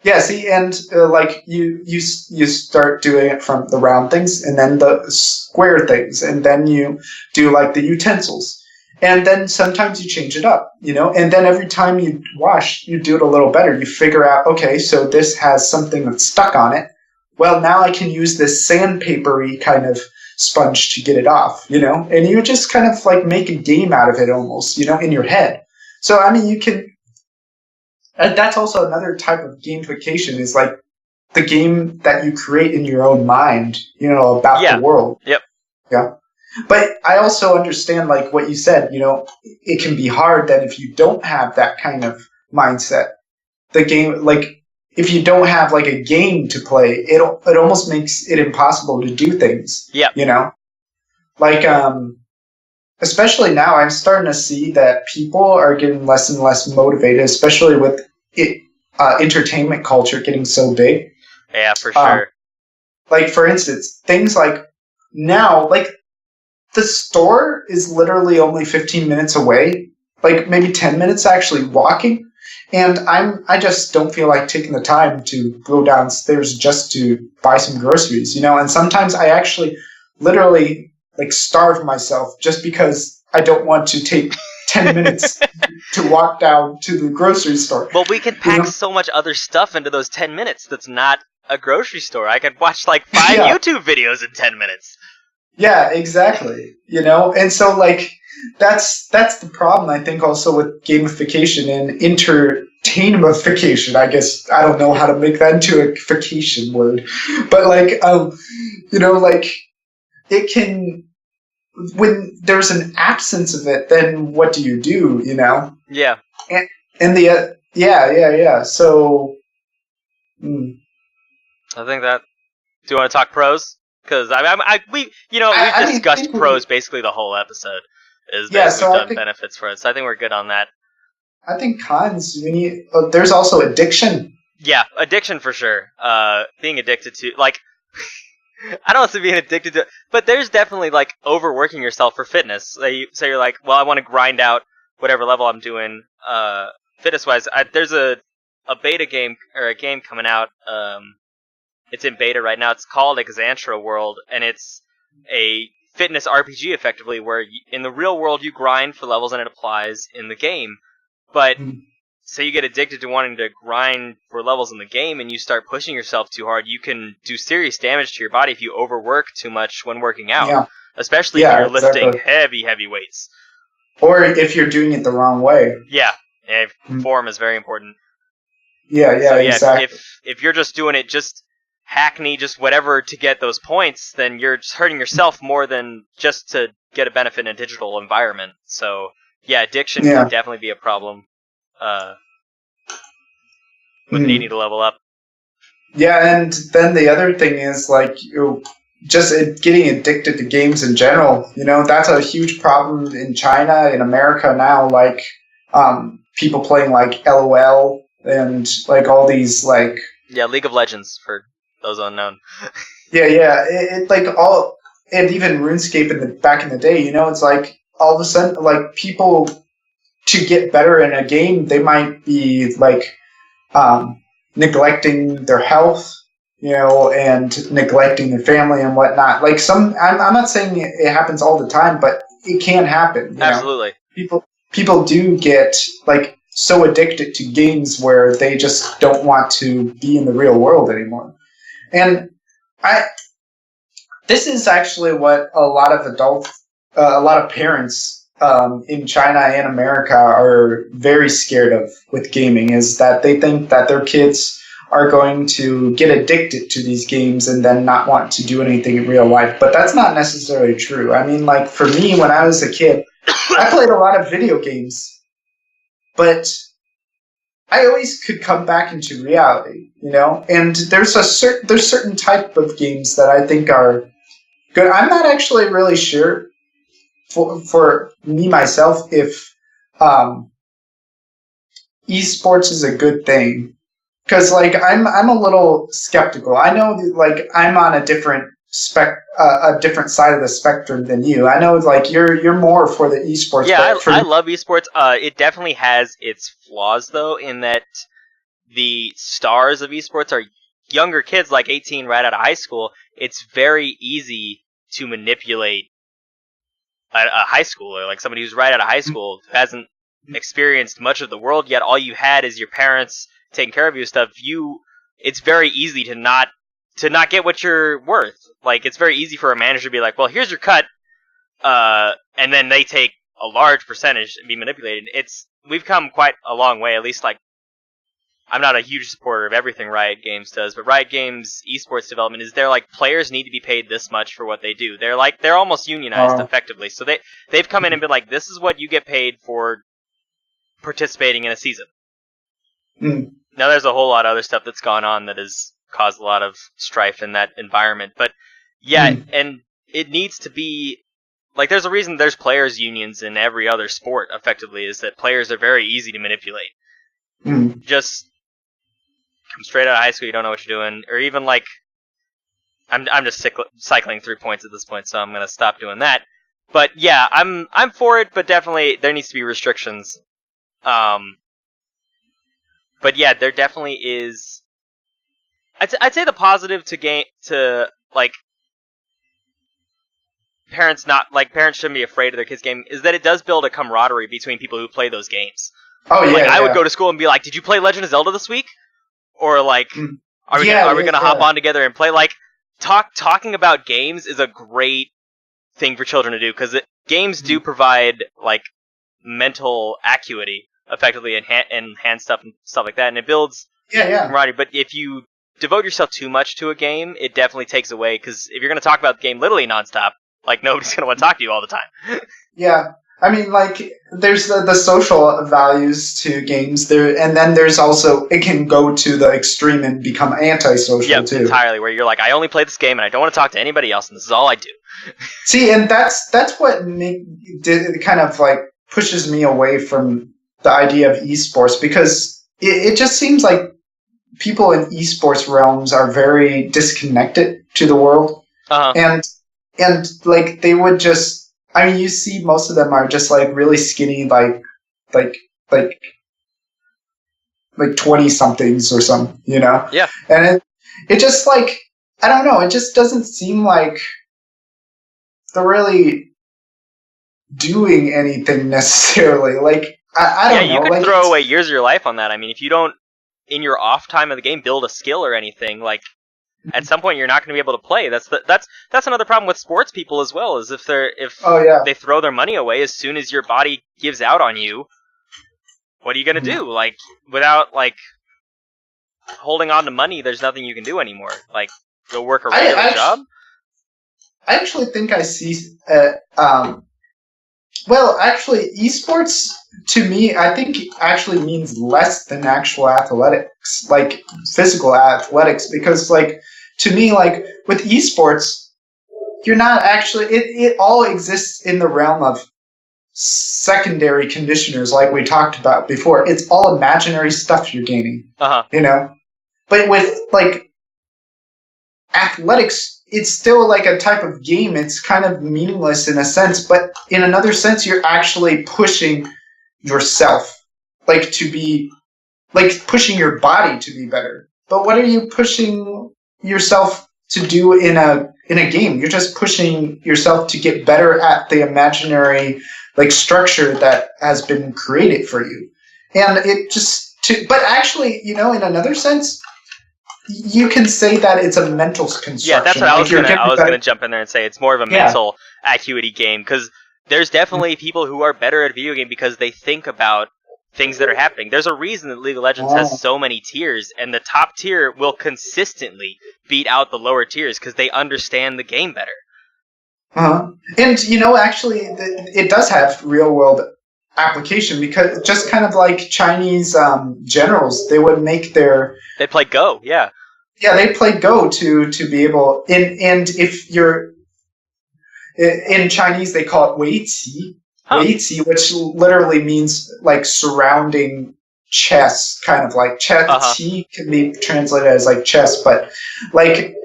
Speaker 1: Yeah, see, and like you start doing it from the round things, and then the square things, and then you do like the utensils, and then sometimes you change it up, you know, and then every time you wash, you do it a little better. You figure out, okay, so this has something that's stuck on it. Well, now I can use this sandpapery kind of sponge to get it off, you know, and you just kind of like make a game out of it almost, you know, in your head. So, I mean, you can. And that's also another type of gamification, is like the game that you create in your own mind, you know, about the world.
Speaker 2: Yep.
Speaker 1: Yeah. But I also understand, like what you said, you know, it can be hard then if you don't have that kind of mindset. The game, like, if you don't have like a game to play, it almost makes it impossible to do things.
Speaker 2: Yeah.
Speaker 1: You know? Like, especially now, I'm starting to see that people are getting less and less motivated, especially with entertainment culture getting so big.
Speaker 2: Yeah, for sure.
Speaker 1: Like, for instance, things like now, like, the store is literally only 15 minutes away, like maybe 10 minutes actually walking, and I just don't feel like taking the time to go downstairs just to buy some groceries, you know, and sometimes I actually literally like starve myself just because I don't want to take 10 minutes to walk down to the grocery store.
Speaker 2: Well, we can pack so much other stuff into those 10 minutes that's not a grocery store. I could watch like 5 YouTube videos in 10 minutes.
Speaker 1: Yeah, exactly. You know, and so like that's the problem, I think, also with gamification and entertainmentification. I guess I don't know how to make that into a vacation word, but like you know, like it can, when there's an absence of it, then what do? You know?
Speaker 2: Yeah.
Speaker 1: And the yeah. So,
Speaker 2: I think that. Do you want to talk pros? Because we've discussed pros basically the whole episode. We've done benefits for it, so I think we're good on that.
Speaker 1: I think cons. There's also addiction.
Speaker 2: Yeah, addiction for sure. Being addicted to, like, I don't want to say being addicted to, but there's definitely like overworking yourself for fitness. So you're like, well, I want to grind out whatever level I'm doing, fitness wise. There's a beta game or a game coming out. It's in beta right now. It's called Exantra World, and it's a fitness RPG, effectively, where in the real world you grind for levels and it applies in the game. But say you get addicted to wanting to grind for levels in the game and you start pushing yourself too hard, you can do serious damage to your body if you overwork too much when working out, especially if you're lifting heavy weights.
Speaker 1: Or if you're doing it the wrong way.
Speaker 2: Yeah, form is very important.
Speaker 1: Yeah, exactly.
Speaker 2: If you're just doing it just hackney, just whatever to get those points, then you're just hurting yourself more than just to get a benefit in a digital environment. So yeah, addiction can definitely be a problem with needing to level up.
Speaker 1: Yeah, and then the other thing is like just getting addicted to games in general. That's a huge problem in China, in America now. Like people playing like LOL and like all these like
Speaker 2: League of Legends for those unknown.
Speaker 1: It like all, and even RuneScape back in the day. It's like all of a sudden like people, to get better in a game, they might be like neglecting their health, and neglecting their family and whatnot. Like I'm not saying it happens all the time, but it can happen.
Speaker 2: Absolutely.
Speaker 1: People do get like so addicted to games where they just don't want to be in the real world anymore. And this is actually what a lot of parents in China and America are very scared of with gaming, is that they think that their kids are going to get addicted to these games and then not want to do anything in real life. But that's not necessarily true. I mean, like for me, when I was a kid, I played a lot of video games, but I always could come back into reality, and there's certain type of games that I think are good. I'm not actually really sure for me myself if esports is a good thing, because like I'm a little skeptical. I know like I'm on a different side of the spectrum than you. I know like you're more for the esports.
Speaker 2: Yeah, I love esports. It definitely has its flaws though, in that the stars of esports are younger kids, like 18 right out of high school. It's very easy to manipulate a high schooler, like somebody who's right out of high school, who hasn't experienced much of the world yet. All you had is your parents taking care of you and stuff. It's very easy to not get what you're worth. Like, it's very easy for a manager to be like, well, here's your cut, and then they take a large percentage and be manipulated. We've come quite a long way, at least like, I'm not a huge supporter of everything Riot Games does, but Riot Games esports development is they're like, players need to be paid this much for what they do. They're almost unionized effectively. So they've come in and been like, this is what you get paid for participating in a season. Now there's a whole lot of other stuff that's gone on that has caused a lot of strife in that environment. But yeah, and it needs to be like, there's a reason there's players unions in every other sport effectively, is that players are very easy to manipulate. Just come straight out of high school, you don't know what you're doing, or even like, I'm just cycling through points at this point, so I'm gonna stop doing that. But yeah, I'm for it, but definitely there needs to be restrictions. But yeah, there definitely is. I'd say the positive to like parents shouldn't be afraid of their kids' game, is that it does build a camaraderie between people who play those games.
Speaker 1: Oh yeah,
Speaker 2: like I would go to school and be like, "Did you play Legend of Zelda this week?" Or like, "Are we gonna hop on together and play?" Like, talking about games is a great thing for children to do, because games do provide like mental acuity effectively, and hand stuff and stuff like that, and it builds camaraderie. But if you devote yourself too much to a game, it definitely takes away, because if you're gonna talk about the game literally nonstop, like nobody's gonna want to talk to you all the time.
Speaker 1: Yeah. I mean, like, there's the social values to games there, and then there's also, it can go to the extreme and become antisocial too.
Speaker 2: Entirely, where you're like, I only play this game and I don't want to talk to anybody else, and this is all I do.
Speaker 1: See, and that's what kind of like pushes me away from the idea of esports, because it just seems like people in esports realms are very disconnected to the world, and like they would just. I mean, you see most of them are just like really skinny, like 20-somethings or something,
Speaker 2: Yeah.
Speaker 1: And it just like, I don't know, it just doesn't seem like they're really doing anything necessarily. Like, I don't know.
Speaker 2: Yeah, you could
Speaker 1: like,
Speaker 2: throw away years of your life on that. I mean, if you don't, in your off time of the game, build a skill or anything, like, at some point you're not going to be able to play. That's another problem with sports people as well, is if they throw their money away as soon as your body gives out on you, what are you going to do? Like, without like holding on to money, there's nothing you can do anymore. Like, go work a regular job.
Speaker 1: I actually think I see. Well, actually, esports to me, I think actually means less than actual athletics, like physical athletics, because like to me, like with esports, you're not actually. It all exists in the realm of secondary conditioners, like we talked about before. It's all imaginary stuff you're gaining. You know, but with like athletics, it's still like a type of game. It's kind of meaningless in a sense, but in another sense, you're actually pushing yourself, like to be, like pushing your body to be better. But what are you pushing yourself to do in a game? You're just pushing yourself to get better at the imaginary like structure that has been created for you, and it just. But actually, you know, in another sense, you can say that it's a mental construction.
Speaker 2: Yeah, that's what I was gonna jump in there and say. It's more of a mental acuity game, because there's definitely people who are better at video game because they think about things that are happening. There's a reason that League of Legends has so many tiers, and the top tier will consistently beat out the lower tiers because they understand the game better.
Speaker 1: And, you know, actually, it does have real-world application, because just kind of like Chinese generals, they would make their...
Speaker 2: They play Go, yeah.
Speaker 1: Yeah, they play Go to be able... And if you're... In Chinese, they call it Wei Qi. Wei Qi, which literally means like surrounding chess, kind of like chess. Qi can be translated as like chess, but like...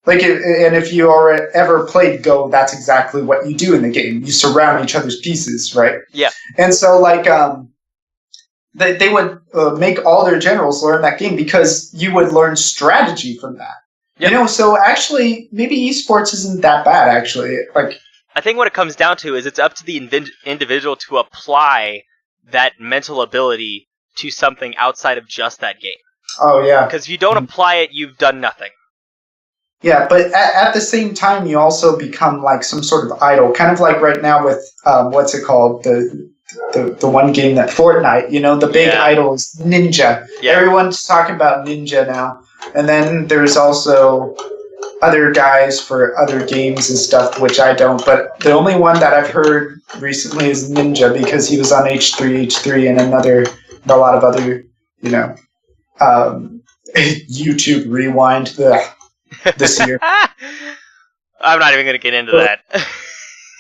Speaker 1: and if you ever played Go, that's exactly what you do in the game. You surround each other's pieces, right?
Speaker 2: Yeah.
Speaker 1: And so, like, they would make all their generals learn that game, because you would learn strategy from that. Yep. You know, so actually, maybe esports isn't that bad, actually. Like,
Speaker 2: I think what it comes down to is it's up to the individual to apply that mental ability to something outside of just that game.
Speaker 1: Oh, yeah.
Speaker 2: Because if you don't apply it, you've done nothing.
Speaker 1: Yeah, but at the same time, you also become like some sort of idol, kind of like right now with what's it called, the one game that Fortnite. You know, the big idol is Ninja. Yeah. Everyone's talking about Ninja now, and then there's also other guys for other games and stuff, which I don't. But the only one that I've heard recently is Ninja, because he was on H3, and a lot of other, you know, YouTube Rewind. This year.
Speaker 2: I'm not even going to get into that.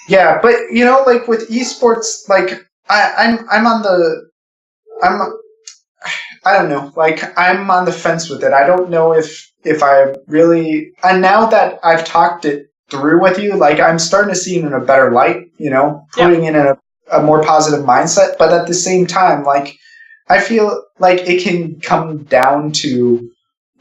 Speaker 1: Yeah, but you know, like with esports, like I don't know, like I'm on the fence with it. I don't know if I really, and now that I've talked it through with you, like I'm starting to see it in a better light, you know, putting in a more positive mindset, but at the same time, like I feel like it can come down to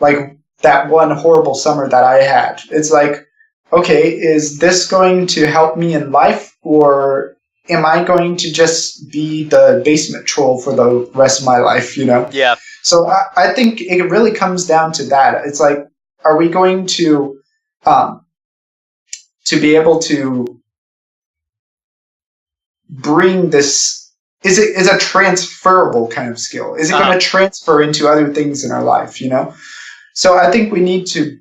Speaker 1: like that one horrible summer that I had. It's like, okay, is this going to help me in life, or am I going to just be the basement troll for the rest of my life, you know?
Speaker 2: Yeah.
Speaker 1: So I think it really comes down to that. It's like, are we going to be able to bring this, is a transferable kind of skill? Is it going to transfer into other things in our life, you know? So I think we need to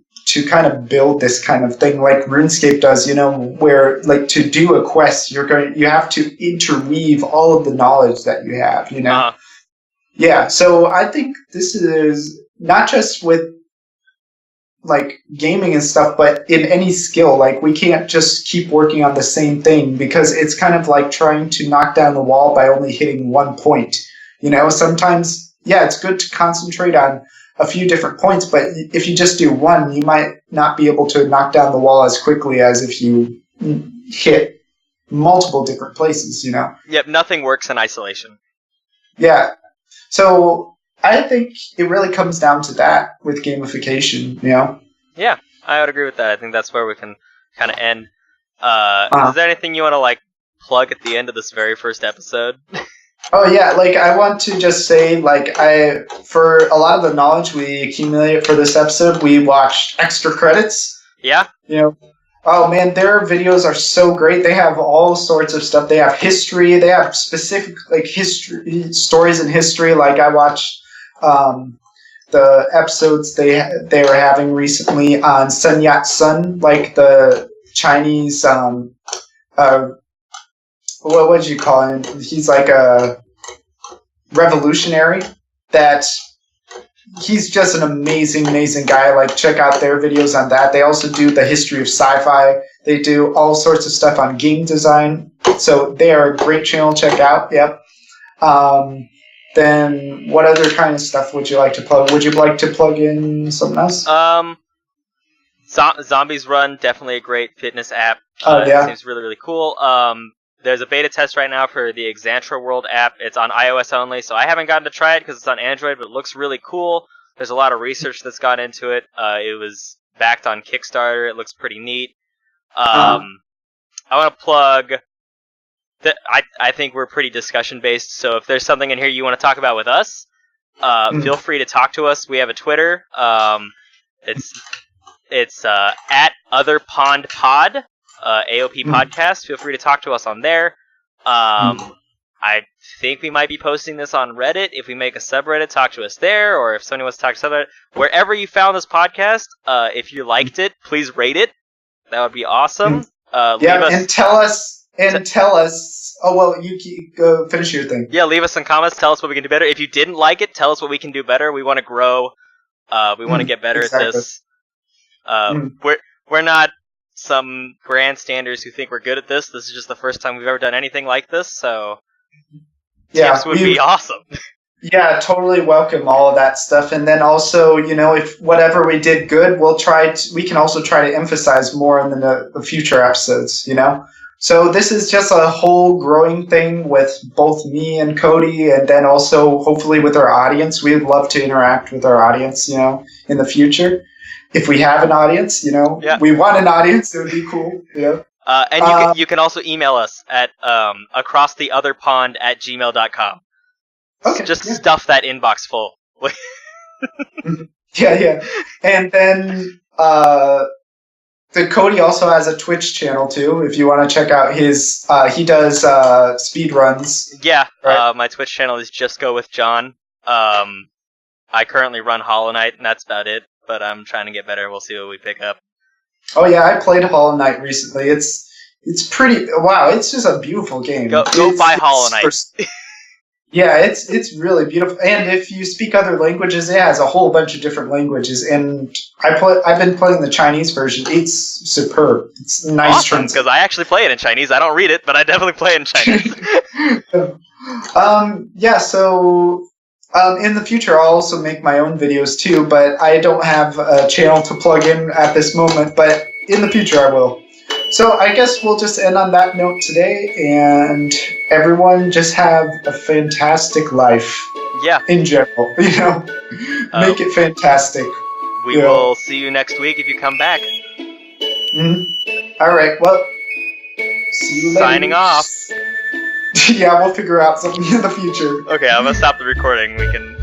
Speaker 1: kind of build this kind of thing like RuneScape does, you know, where like to do a quest, you have to interweave all of the knowledge that you have, you know? Yeah, so I think this is not just with like gaming and stuff, but in any skill. Like we can't just keep working on the same thing, because it's kind of like trying to knock down the wall by only hitting one point. You know, sometimes, yeah, it's good to concentrate on a few different points, but if you just do one, you might not be able to knock down the wall as quickly as if you hit multiple different places, you know?
Speaker 2: Yep, nothing works in isolation.
Speaker 1: Yeah. So I think it really comes down to that with gamification, you know?
Speaker 2: Yeah, I would agree with that. I think that's where we can kind of end. Is there anything you want to like plug at the end of this very first episode?
Speaker 1: Oh yeah, like I want to just say, like for a lot of the knowledge we accumulated for this episode, we watched extra credits.
Speaker 2: Yeah.
Speaker 1: You know, oh man, their videos are so great. They have all sorts of stuff. They have history. They have specific like history stories in history. Like I watched the episodes they were having recently on Sun Yat-sen, like the Chinese what would you call him? He's like a revolutionary that he's just an amazing guy. Like, check out their videos on that. They also do the history of sci-fi. They do all sorts of stuff on game design. So they are a great channel. Check out. Yep. Then what other kind of stuff would you like to plug? Would you like to plug in something else?
Speaker 2: Zombies Run, definitely a great fitness app.
Speaker 1: Yeah.
Speaker 2: It seems really cool. There's a beta test right now for the Exantra World app. It's on iOS only, so I haven't gotten to try it because it's on Android, but it looks really cool. There's a lot of research that's gone into it. It was backed on Kickstarter. It looks pretty neat. I want to plug... I think we're pretty discussion-based, so if there's something in here you want to talk about with us, feel free to talk to us. We have a Twitter. It's at OtherPondPod. AOP Podcast. Feel free to talk to us on there. I think we might be posting this on Reddit. If we make a subreddit, talk to us there, or if somebody wants to talk to subreddit. Wherever you found this podcast, if you liked it, please rate it. That would be awesome.
Speaker 1: And tell us. Oh, well, you go finish your thing.
Speaker 2: Yeah, leave us some comments. Tell us what we can do better. If you didn't like it, tell us what we can do better. We want to grow. We want to get better at this. We're not some grandstanders who think we're good at this. This is just the first time we've ever done anything like this, so tips would be awesome.
Speaker 1: Yeah, totally welcome all of that stuff. And then also, if whatever we did good, we can also try to emphasize more in the future episodes, So this is just a whole growing thing with both me and Cody, and then also hopefully with our audience. We would love to interact with our audience, in the future. If we have an audience, we want an audience. It would be cool,
Speaker 2: And you can also email us at acrosstheotherpond@gmail.com.
Speaker 1: Okay.
Speaker 2: Just stuff that inbox full.
Speaker 1: Yeah. And then Cody also has a Twitch channel too. If you want to check out his, he does speed runs.
Speaker 2: Yeah.
Speaker 1: Right?
Speaker 2: My Twitch channel is Just Go With John. I currently run Hollow Knight, and that's about it. But I'm trying to get better. We'll see what we pick up.
Speaker 1: Oh yeah, I played Hollow Knight recently. It's pretty. Wow, it's just a beautiful game.
Speaker 2: Go buy Hollow Knight.
Speaker 1: Yeah, it's really beautiful. And if you speak other languages, it has a whole bunch of different languages. And I've been playing the Chinese version. It's superb. It's nice.
Speaker 2: Awesome, because I actually play it in Chinese. I don't read it, but I definitely play it in Chinese.
Speaker 1: Yeah. So. In the future, I'll also make my own videos too, but I don't have a channel to plug in at this moment, but in the future I will. So I guess we'll just end on that note today, and everyone just have a fantastic life.
Speaker 2: Yeah.
Speaker 1: In general, Make it fantastic.
Speaker 2: We will see you next week if you come back.
Speaker 1: All right, well, see you later.
Speaker 2: Signing off.
Speaker 1: Yeah, we'll figure out something in the future.
Speaker 2: Okay, I'm gonna stop the recording. We can...